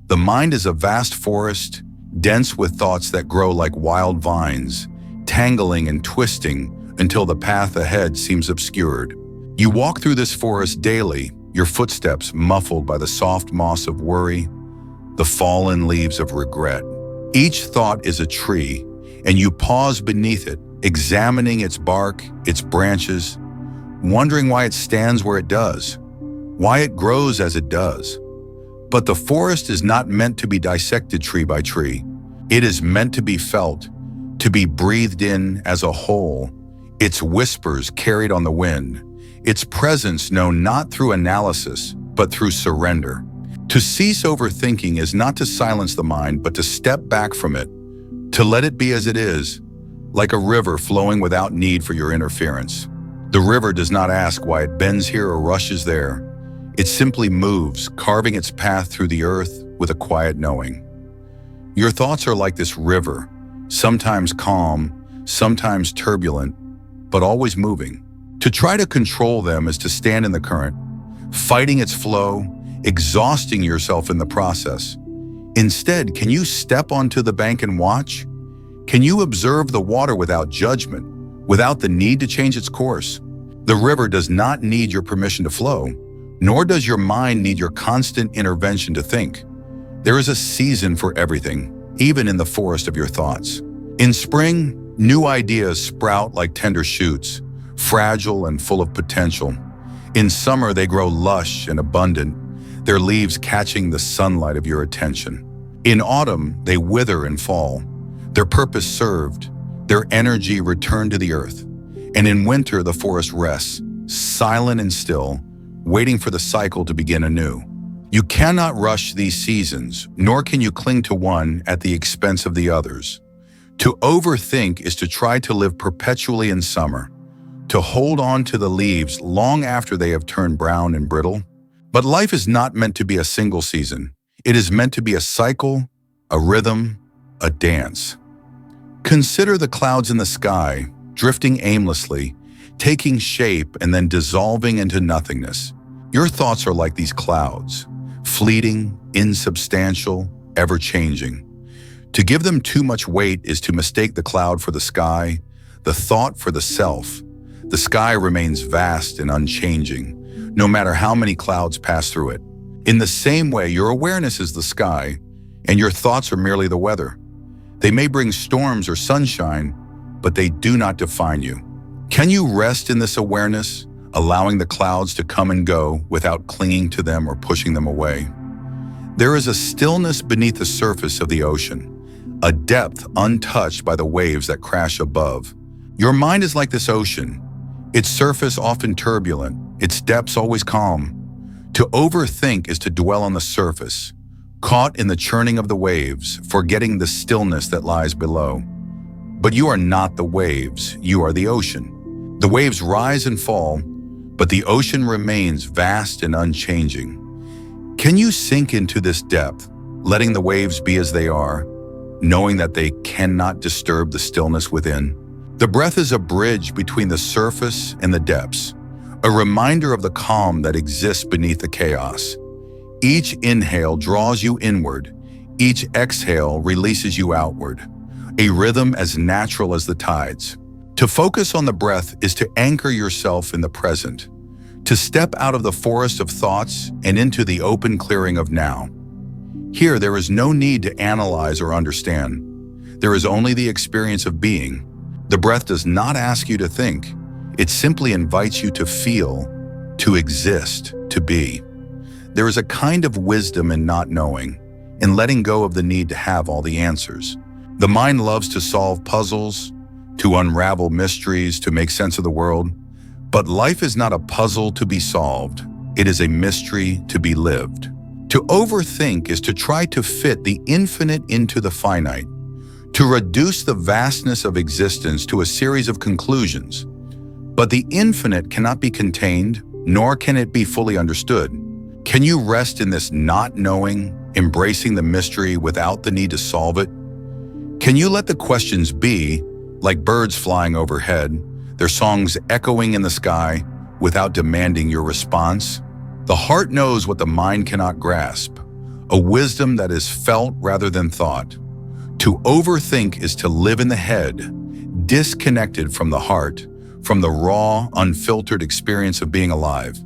The mind is a vast forest, dense with thoughts that grow like wild vines, tangling and twisting until the path ahead seems obscured. You walk through this forest daily, your footsteps muffled by the soft moss of worry, the fallen leaves of regret. Each thought is a tree, and you pause beneath it, examining its bark, its branches, wondering why it stands where it does, why it grows as it does. But the forest is not meant to be dissected tree by tree. It is meant to be felt, to be breathed in as a whole, its whispers carried on the wind, its presence known not through analysis, but through surrender. To cease overthinking is not to silence the mind, but to step back from it, to let it be as it is, like a river flowing without need for your interference. The river does not ask why it bends here or rushes there. It simply moves, carving its path through the earth with a quiet knowing. Your thoughts are like this river, sometimes calm, sometimes turbulent, but always moving. To try to control them is to stand in the current, fighting its flow, exhausting yourself in the process. Instead, can you step onto the bank and watch? Can you observe the water without judgment, without the need to change its course? The river does not need your permission to flow, nor does your mind need your constant intervention to think. There is a season for everything, even in the forest of your thoughts. In spring, new ideas sprout like tender shoots, fragile and full of potential. In summer, they grow lush and abundant, their leaves catching the sunlight of your attention. In autumn, they wither and fall, their purpose served, their energy returned to the earth. And in winter, the forest rests, silent and still, waiting for the cycle to begin anew. You cannot rush these seasons, nor can you cling to one at the expense of the others. To overthink is to try to live perpetually in summer, to hold on to the leaves long after they have turned brown and brittle. But life is not meant to be a single season. It is meant to be a cycle, a rhythm, a dance. Consider the clouds in the sky, drifting aimlessly, taking shape and then dissolving into nothingness. Your thoughts are like these clouds, fleeting, insubstantial, ever-changing. To give them too much weight is to mistake the cloud for the sky, the thought for the self. The sky remains vast and unchanging, no matter how many clouds pass through it. In the same way, your awareness is the sky, and your thoughts are merely the weather. They may bring storms or sunshine, but they do not define you. Can you rest in this awareness, allowing the clouds to come and go without clinging to them or pushing them away? There is a stillness beneath the surface of the ocean, a depth untouched by the waves that crash above. Your mind is like this ocean, its surface often turbulent, its depths always calm. To overthink is to dwell on the surface, caught in the churning of the waves, forgetting the stillness that lies below. But you are not the waves, you are the ocean. The waves rise and fall, but the ocean remains vast and unchanging. Can you sink into this depth, letting the waves be as they are, knowing that they cannot disturb the stillness within? The breath is a bridge between the surface and the depths, a reminder of the calm that exists beneath the chaos. Each inhale draws you inward, each exhale releases you outward, a rhythm as natural as the tides. To focus on the breath is to anchor yourself in the present, to step out of the forest of thoughts and into the open clearing of now. Here, there is no need to analyze or understand. There is only the experience of being. The breath does not ask you to think. It simply invites you to feel, to exist, to be. There is a kind of wisdom in not knowing, in letting go of the need to have all the answers. The mind loves to solve puzzles, to unravel mysteries, to make sense of the world. But life is not a puzzle to be solved. It is a mystery to be lived. To overthink is to try to fit the infinite into the finite, to reduce the vastness of existence to a series of conclusions. But the infinite cannot be contained, nor can it be fully understood. Can you rest in this not knowing, embracing the mystery without the need to solve it? Can you let the questions be, like birds flying overhead, their songs echoing in the sky, without demanding your response? The heart knows what the mind cannot grasp, a wisdom that is felt rather than thought. To overthink is to live in the head, disconnected from the heart, from the raw, unfiltered experience of being alive.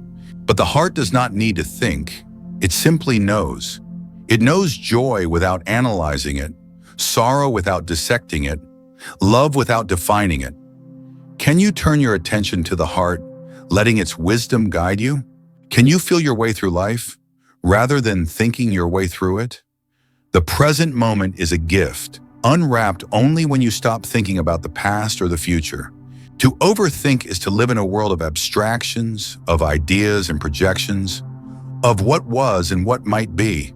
But the heart does not need to think. It simply knows. It knows joy without analyzing it, sorrow without dissecting it, love without defining it. Can you turn your attention to the heart, letting its wisdom guide you? Can you feel your way through life, rather than thinking your way through it? The present moment is a gift, unwrapped only when you stop thinking about the past or the future. To overthink is to live in a world of abstractions, of ideas and projections, of what was and what might be.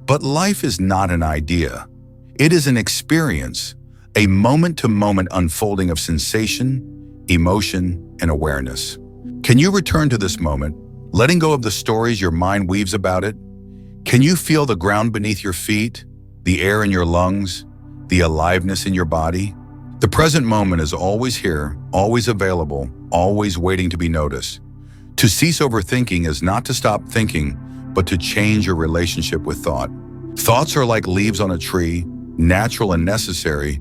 But life is not an idea. It is an experience, a moment-to-moment unfolding of sensation, emotion, and awareness. Can you return to this moment, letting go of the stories your mind weaves about it? Can you feel the ground beneath your feet, the air in your lungs, the aliveness in your body? The present moment is always here, always available, always waiting to be noticed. To cease overthinking is not to stop thinking, but to change your relationship with thought. Thoughts are like leaves on a tree, natural and necessary,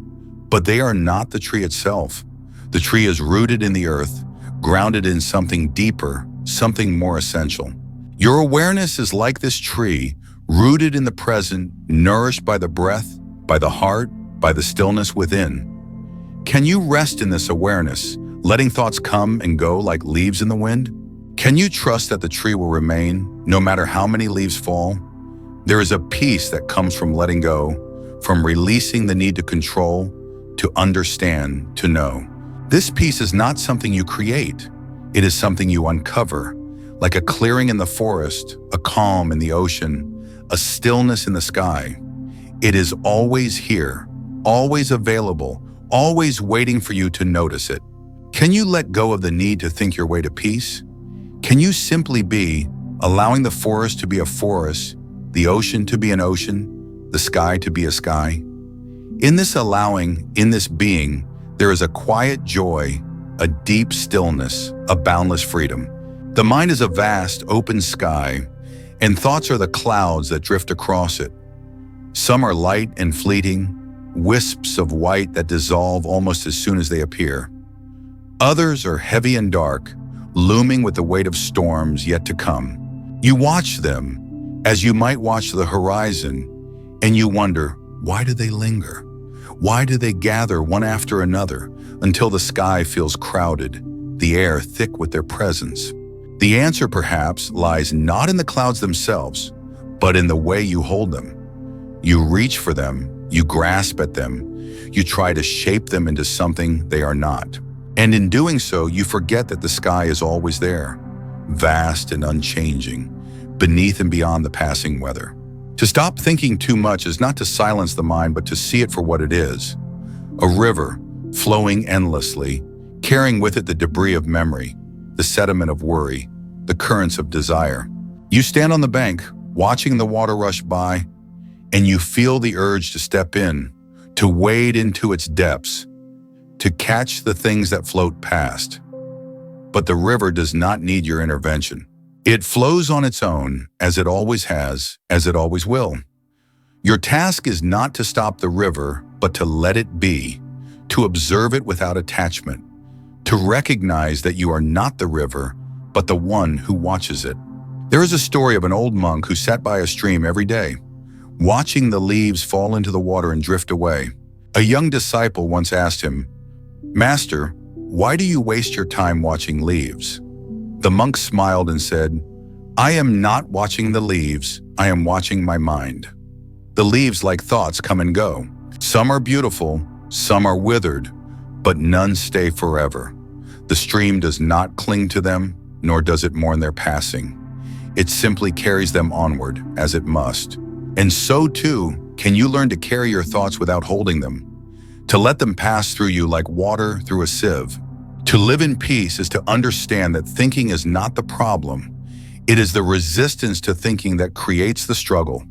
but they are not the tree itself. The tree is rooted in the earth, grounded in something deeper, something more essential. Your awareness is like this tree, rooted in the present, nourished by the breath, by the heart, by the stillness within. Can you rest in this awareness, letting thoughts come and go like leaves in the wind? Can you trust that the tree will remain, no matter how many leaves fall? There is a peace that comes from letting go, from releasing the need to control, to understand, to know. This peace is not something you create. It is something you uncover, like a clearing in the forest, a calm in the ocean, a stillness in the sky. It is always here, always available, always waiting for you to notice it. Can you let go of the need to think your way to peace? Can you simply be, allowing the forest to be a forest, the ocean to be an ocean, the sky to be a sky? In this allowing, in this being, there is a quiet joy, a deep stillness, a boundless freedom. The mind is a vast, open sky, and thoughts are the clouds that drift across it. Some are light and fleeting, wisps of white that dissolve almost as soon as they appear. Others are heavy and dark, looming with the weight of storms yet to come. You watch them, as you might watch the horizon, and you wonder, why do they linger? Why do they gather one after another until the sky feels crowded, the air thick with their presence? The answer, perhaps, lies not in the clouds themselves, but in the way you hold them. You reach for them, you grasp at them, you try to shape them into something they are not. And in doing so, you forget that the sky is always there, vast and unchanging, beneath and beyond the passing weather. To stop thinking too much is not to silence the mind, but to see it for what it is. A river, flowing endlessly, carrying with it the debris of memory, the sediment of worry, the currents of desire. You stand on the bank, watching the water rush by, and you feel the urge to step in, to wade into its depths, to catch the things that float past. But the river does not need your intervention. It flows on its own, as it always has, as it always will. Your task is not to stop the river, but to let it be, to observe it without attachment, to recognize that you are not the river, but the one who watches it. There is a story of an old monk who sat by a stream every day, watching the leaves fall into the water and drift away. A young disciple once asked him, "Master, why do you waste your time watching leaves?" The monk smiled and said, "I am not watching the leaves, I am watching my mind. The leaves, like thoughts, come and go. Some are beautiful, some are withered, but none stay forever. The stream does not cling to them, nor does it mourn their passing. It simply carries them onward, as it must. And so too, can you learn to carry your thoughts without holding them, to let them pass through you like water through a sieve. To live in peace is to understand that thinking is not the problem. It is the resistance to thinking that creates the struggle.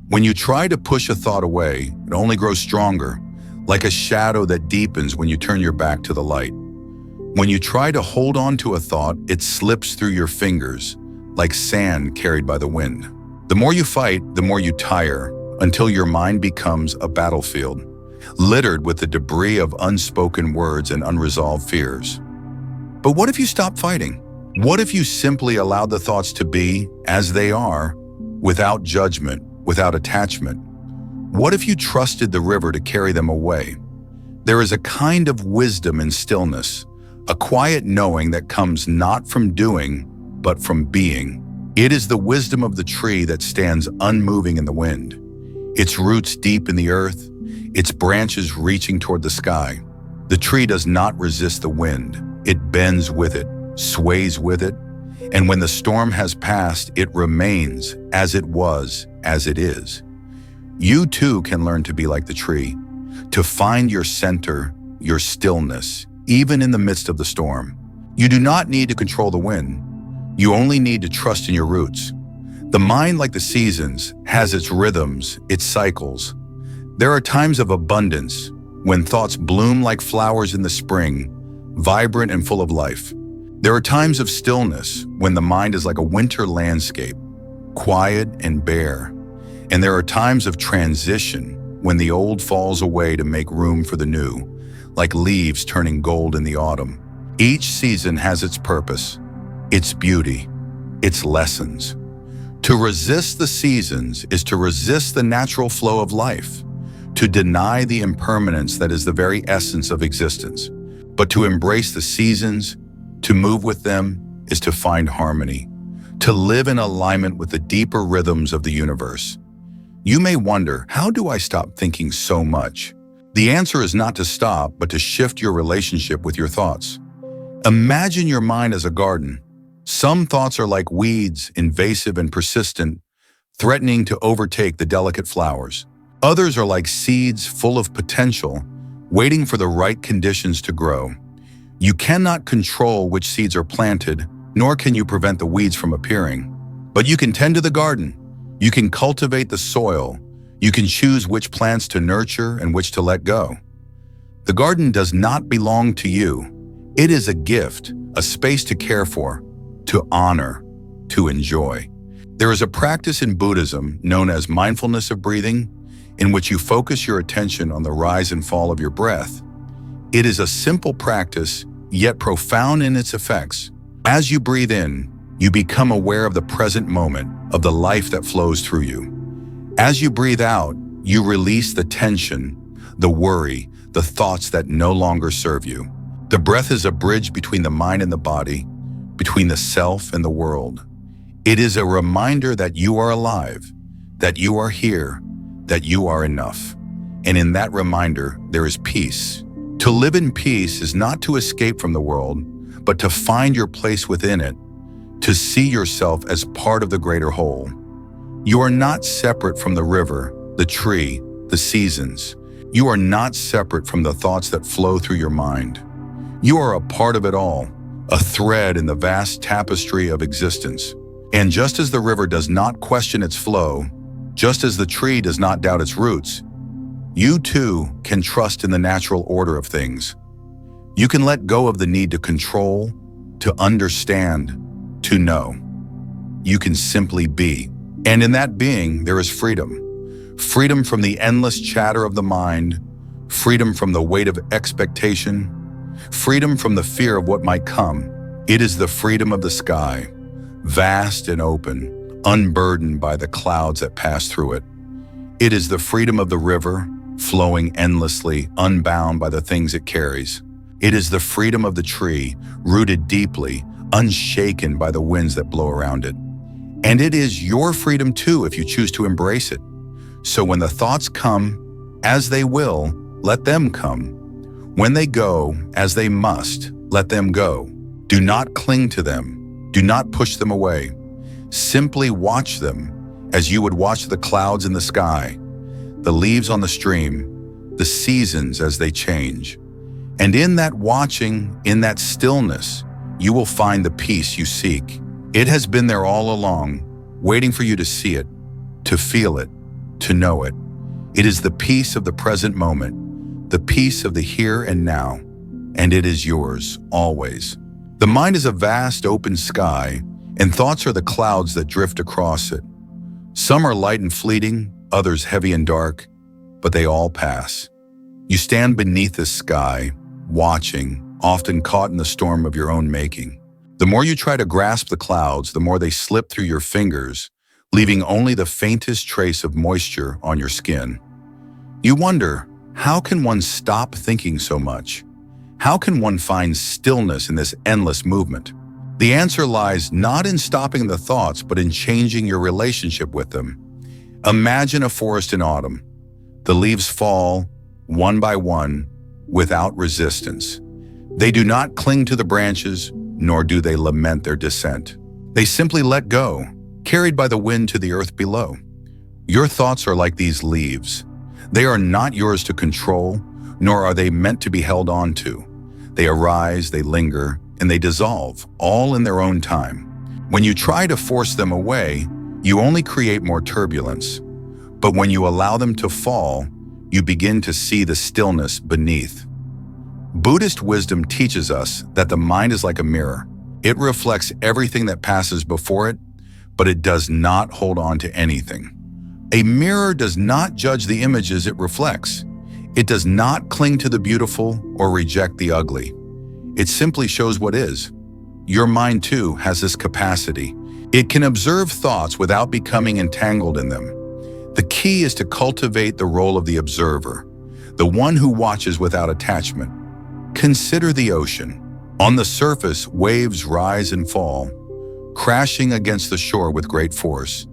When you try to push a thought away, it only grows stronger, like a shadow that deepens when you turn your back to the light. When you try to hold on to a thought, it slips through your fingers, like sand carried by the wind. The more you fight, the more you tire, until your mind becomes a battlefield. littered with the debris of unspoken words and unresolved fears. But what if you stopped fighting? What if you simply allowed the thoughts to be as they are, without judgment, without attachment? What if you trusted the river to carry them away? There is a kind of wisdom in stillness, a quiet knowing that comes not from doing, but from being. It is the wisdom of the tree that stands unmoving in the wind, its roots deep in the earth, its branches reaching toward the sky. The tree does not resist the wind. It bends with it, sways with it, and when the storm has passed, it remains as it was, as it is. You too can learn to be like the tree, to find your center, your stillness, even in the midst of the storm. You do not need to control the wind. You only need to trust in your roots. The mind, like the seasons, has its rhythms, its cycles. There are times of abundance, when thoughts bloom like flowers in the spring, vibrant and full of life. There are times of stillness, when the mind is like a winter landscape, quiet and bare. And there are times of transition, when the old falls away to make room for the new, like leaves turning gold in the autumn. Each season has its purpose, its beauty, its lessons. To resist the seasons is to resist the natural flow of life, to deny the impermanence that is the very essence of existence. But to embrace the seasons, to move with them, is to find harmony, to live in alignment with the deeper rhythms of the universe. You may wonder, how do I stop thinking so much? The answer is not to stop, but to shift your relationship with your thoughts. Imagine your mind as a garden. Some thoughts are like weeds, invasive and persistent, threatening to overtake the delicate flowers. Others are like seeds full of potential, waiting for the right conditions to grow. You cannot control which seeds are planted, nor can you prevent the weeds from appearing. But you can tend to the garden. You can cultivate the soil. You can choose which plants to nurture and which to let go. The garden does not belong to you. It is a gift, a space to care for, to honor, to enjoy. There is a practice in Buddhism known as mindfulness of breathing, in which you focus your attention on the rise and fall of your breath. It is a simple practice, yet profound in its effects. As you breathe in, you become aware of the present moment, of the life that flows through you. As you breathe out, you release the tension, the worry, the thoughts that no longer serve you. The breath is a bridge between the mind and the body, between the self and the world. It is a reminder that you are alive, that you are here, that you are enough. And in that reminder, there is peace. To live in peace is not to escape from the world, but to find your place within it, to see yourself as part of the greater whole. You are not separate from the river, the tree, the seasons. You are not separate from the thoughts that flow through your mind. You are a part of it all, a thread in the vast tapestry of existence. And just as the river does not question its flow, just as the tree does not doubt its roots, you too can trust in the natural order of things. You can let go of the need to control, to understand, to know. You can simply be. And in that being, there is freedom. Freedom from the endless chatter of the mind, freedom from the weight of expectation, freedom from the fear of what might come. It is the freedom of the sky, vast and open, unburdened by the clouds that pass through it. It is the freedom of the river, flowing endlessly, unbound by the things it carries. It is the freedom of the tree, rooted deeply, unshaken by the winds that blow around it. And it is your freedom too if you choose to embrace it. So when the thoughts come, as they will, let them come. When they go, as they must, let them go. Do not cling to them. Do not push them away. Simply watch them as you would watch the clouds in the sky, the leaves on the stream, the seasons as they change. And in that watching, in that stillness, you will find the peace you seek. It has been there all along, waiting for you to see it, to feel it, to know it. It is the peace of the present moment, the peace of the here and now, and it is yours, always. The mind is a vast open sky, and thoughts are the clouds that drift across it. Some are light and fleeting, others heavy and dark, but they all pass. You stand beneath the sky, watching, often caught in the storm of your own making. The more you try to grasp the clouds, the more they slip through your fingers, leaving only the faintest trace of moisture on your skin. You wonder, how can one stop thinking so much? How can one find stillness in this endless movement? The answer lies not in stopping the thoughts, but in changing your relationship with them. Imagine a forest in autumn. The leaves fall, one by one, without resistance. They do not cling to the branches, nor do they lament their descent. They simply let go, carried by the wind to the earth below. Your thoughts are like these leaves. They are not yours to control, nor are they meant to be held on to. They arise, they linger, and they dissolve, all in their own time. When you try to force them away, you only create more turbulence. But when you allow them to fall, you begin to see the stillness beneath. Buddhist wisdom teaches us that the mind is like a mirror. It reflects everything that passes before it, but it does not hold on to anything. A mirror does not judge the images it reflects. It does not cling to the beautiful or reject the ugly. It simply shows what is. Your mind, too, has this capacity. It can observe thoughts without becoming entangled in them. The key is to cultivate the role of the observer, the one who watches without attachment. Consider the ocean. On the surface, waves rise and fall, crashing against the shore with great force.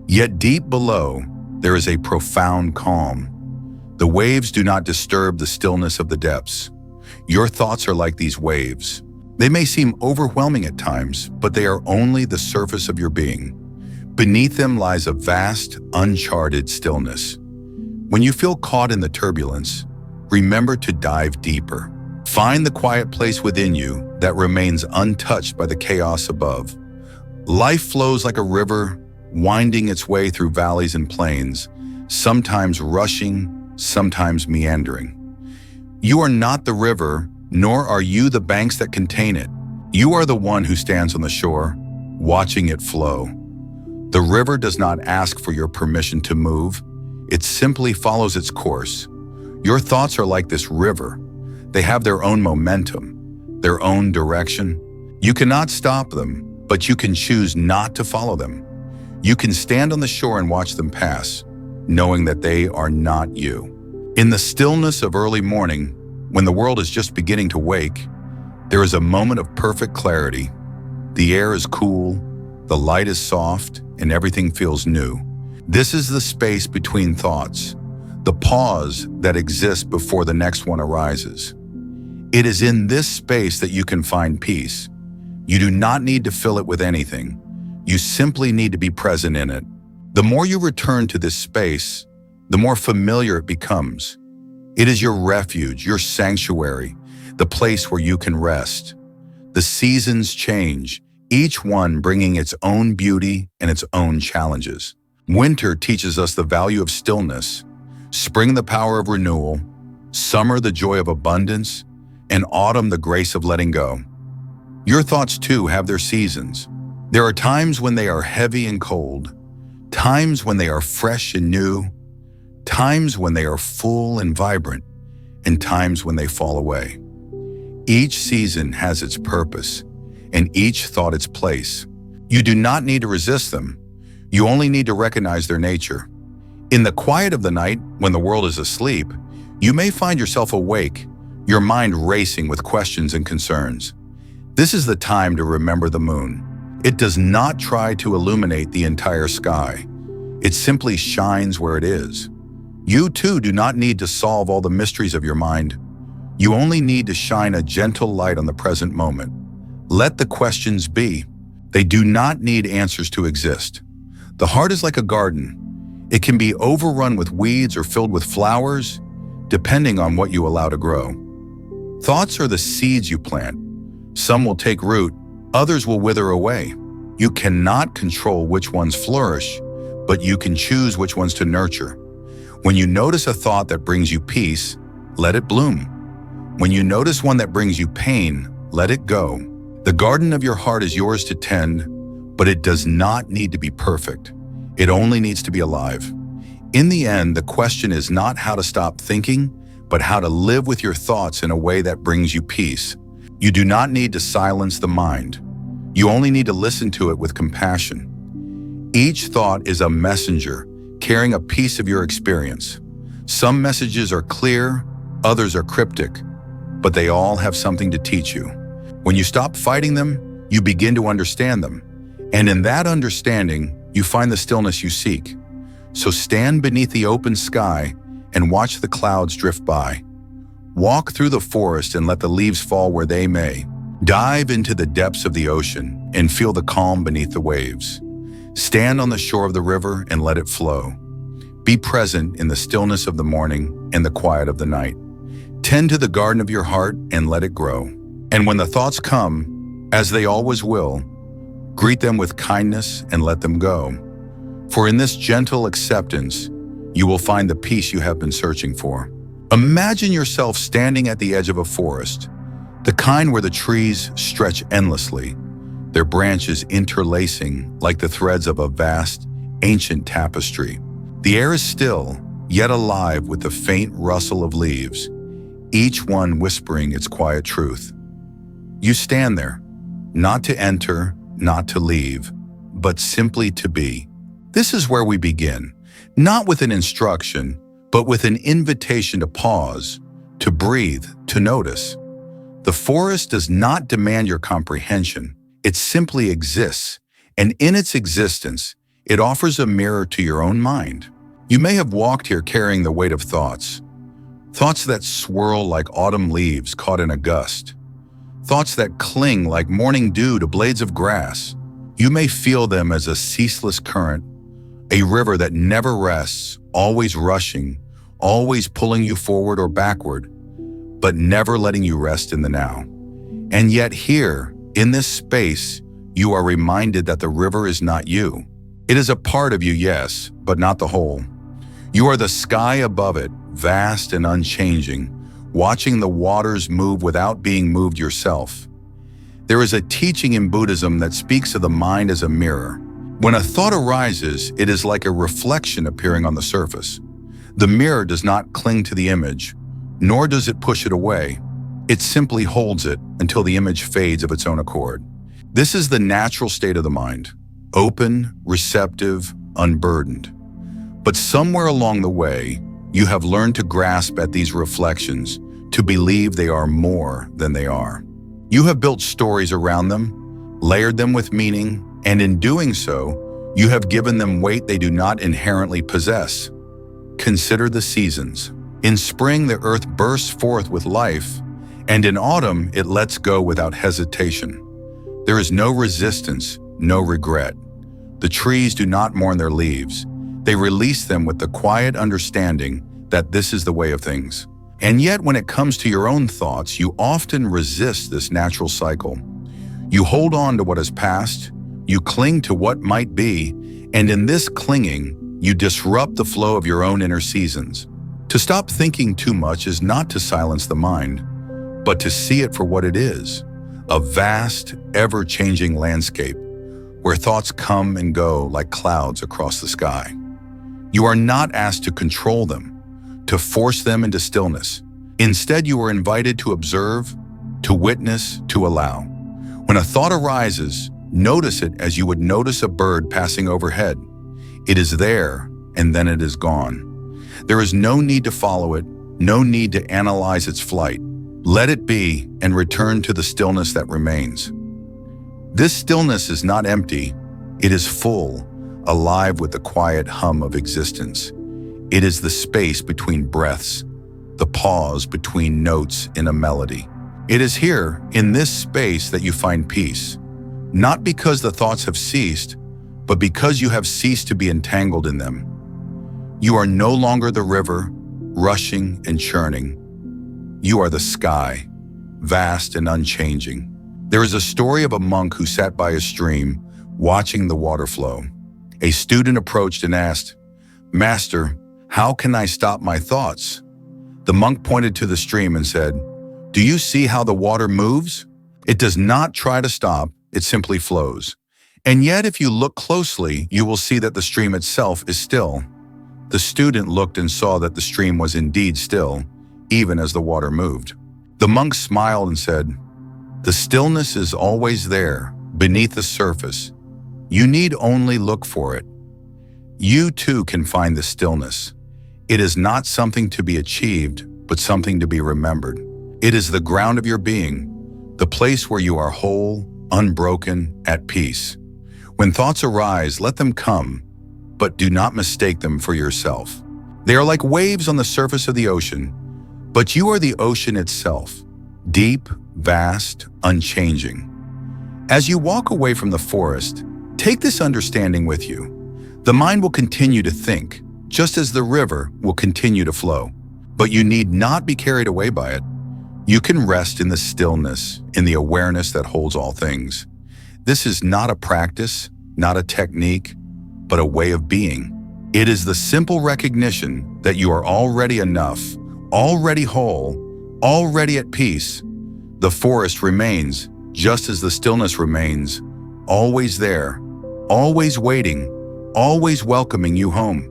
Yet deep below, there is a profound calm. The waves do not disturb the stillness of the depths. Your thoughts are like these waves. They may seem overwhelming at times, but they are only the surface of your being. Beneath them lies a vast, uncharted stillness. When you feel caught in the turbulence, remember to dive deeper. Find the quiet place within you that remains untouched by the chaos above. Life flows like a river, winding its way through valleys and plains, sometimes rushing, sometimes meandering. You are not the river, nor are you the banks that contain it. You are the one who stands on the shore, watching it flow. The river does not ask for your permission to move. It simply follows its course. Your thoughts are like this river. They have their own momentum, their own direction. You cannot stop them, but you can choose not to follow them. You can stand on the shore and watch them pass, knowing that they are not you. In the stillness of early morning, when the world is just beginning to wake, there is a moment of perfect clarity. The air is cool, the light is soft, and everything feels new. This is the space between thoughts, the pause that exists before the next one arises. It is in this space that you can find peace. You do not need to fill it with anything. You simply need to be present in it. The more you return to this space, the more familiar it becomes. It is your refuge, your sanctuary, the place where you can rest. The seasons change, each one bringing its own beauty and its own challenges. Winter teaches us the value of stillness, spring the power of renewal, summer the joy of abundance, and autumn the grace of letting go. Your thoughts, too, have their seasons. There are times when they are heavy and cold, times when they are fresh and new, times when they are full and vibrant, and times when they fall away. Each season has its purpose, and each thought its place. You do not need to resist them. You only need to recognize their nature. In the quiet of the night, when the world is asleep, you may find yourself awake, your mind racing with questions and concerns. This is the time to remember the moon. It does not try to illuminate the entire sky. It simply shines where it is. You too do not need to solve all the mysteries of your mind. You only need to shine a gentle light on the present moment. Let the questions be. They do not need answers to exist. The heart is like a garden. It can be overrun with weeds or filled with flowers, depending on what you allow to grow. Thoughts are the seeds you plant. Some will take root, others will wither away. You cannot control which ones flourish, but you can choose which ones to nurture. When you notice a thought that brings you peace, let it bloom. When you notice one that brings you pain, let it go. The garden of your heart is yours to tend, but it does not need to be perfect. It only needs to be alive. In the end, the question is not how to stop thinking, but but how to live with your thoughts in a way that brings you peace. You do not need to silence the mind. You only need to listen to it with compassion. Each thought is a messenger, carrying a piece of your experience. Some messages are clear, others are cryptic, but they all have something to teach you. When you stop fighting them, you begin to understand them. And in that understanding, you find the stillness you seek. So stand beneath the open sky and watch the clouds drift by. Walk through the forest and let the leaves fall where they may. Dive into the depths of the ocean and feel the calm beneath the waves. Stand on the shore of the river and let it flow. Be present in the stillness of the morning and the quiet of the night. Tend to the garden of your heart and let it grow. And when the thoughts come, as they always will, greet them with kindness and let them go. For in this gentle acceptance, you will find the peace you have been searching for. Imagine yourself standing at the edge of a forest, the kind where the trees stretch endlessly, their branches interlacing like the threads of a vast, ancient tapestry. The air is still, yet alive with the faint rustle of leaves, each one whispering its quiet truth. You stand there, not to enter, not to leave, but simply to be. This is where we begin, not with an instruction, but with an invitation to pause, to breathe, to notice. The forest does not demand your comprehension. It simply exists, and in its existence, it offers a mirror to your own mind. You may have walked here carrying the weight of thoughts that swirl like autumn leaves caught in a gust, thoughts that cling like morning dew to blades of grass. You may feel them as a ceaseless current, a river that never rests, always rushing, always pulling you forward or backward, but never letting you rest in the now. And yet here, in this space, you are reminded that the river is not you. It is a part of you, yes, but not the whole. You are the sky above it, vast and unchanging, watching the waters move without being moved yourself. There is a teaching in Buddhism that speaks of the mind as a mirror. When a thought arises, it is like a reflection appearing on the surface. The mirror does not cling to the image, nor does it push it away. It simply holds it until the image fades of its own accord. This is the natural state of the mind, open, receptive, unburdened. But somewhere along the way, you have learned to grasp at these reflections, to believe they are more than they are. You have built stories around them, layered them with meaning, and in doing so, you have given them weight they do not inherently possess. Consider the seasons. In spring, the earth bursts forth with life, and in autumn, it lets go without hesitation. There is no resistance, no regret. The trees do not mourn their leaves. They release them with the quiet understanding that this is the way of things. And yet, when it comes to your own thoughts, you often resist this natural cycle. You hold on to what has passed, you cling to what might be, and in this clinging, you disrupt the flow of your own inner seasons. To stop thinking too much is not to silence the mind, but to see it for what it is, a vast, ever-changing landscape where thoughts come and go like clouds across the sky. You are not asked to control them, to force them into stillness. Instead, you are invited to observe, to witness, to allow. When a thought arises, notice it as you would notice a bird passing overhead. It is there, and then it is gone. There is no need to follow it, no need to analyze its flight. Let it be and return to the stillness that remains. This stillness is not empty, it is full, alive with the quiet hum of existence. It is the space between breaths, the pause between notes in a melody. It is here, in this space, that you find peace, not because the thoughts have ceased, but because you have ceased to be entangled in them. You are no longer the river, rushing and churning. You are the sky, vast and unchanging. There is a story of a monk who sat by a stream, watching the water flow. A student approached and asked, "Master, how can I stop my thoughts?" The monk pointed to the stream and said, "Do you see how the water moves? It does not try to stop, it simply flows. And yet if you look closely, you will see that the stream itself is still." The student looked and saw that the stream was indeed still, even as the water moved. The monk smiled and said, "The stillness is always there, beneath the surface. You need only look for it." You too can find the stillness. It is not something to be achieved, but something to be remembered. It is the ground of your being, the place where you are whole, unbroken, at peace. When thoughts arise, let them come, but do not mistake them for yourself. They are like waves on the surface of the ocean, but you are the ocean itself, deep, vast, unchanging. As you walk away from the forest, take this understanding with you. The mind will continue to think, just as the river will continue to flow. But you need not be carried away by it. You can rest in the stillness, in the awareness that holds all things. This is not a practice, not a technique, but a way of being. It is the simple recognition that you are already enough, already whole, already at peace. The forest remains, just as the stillness remains, always there, always waiting, always welcoming you home.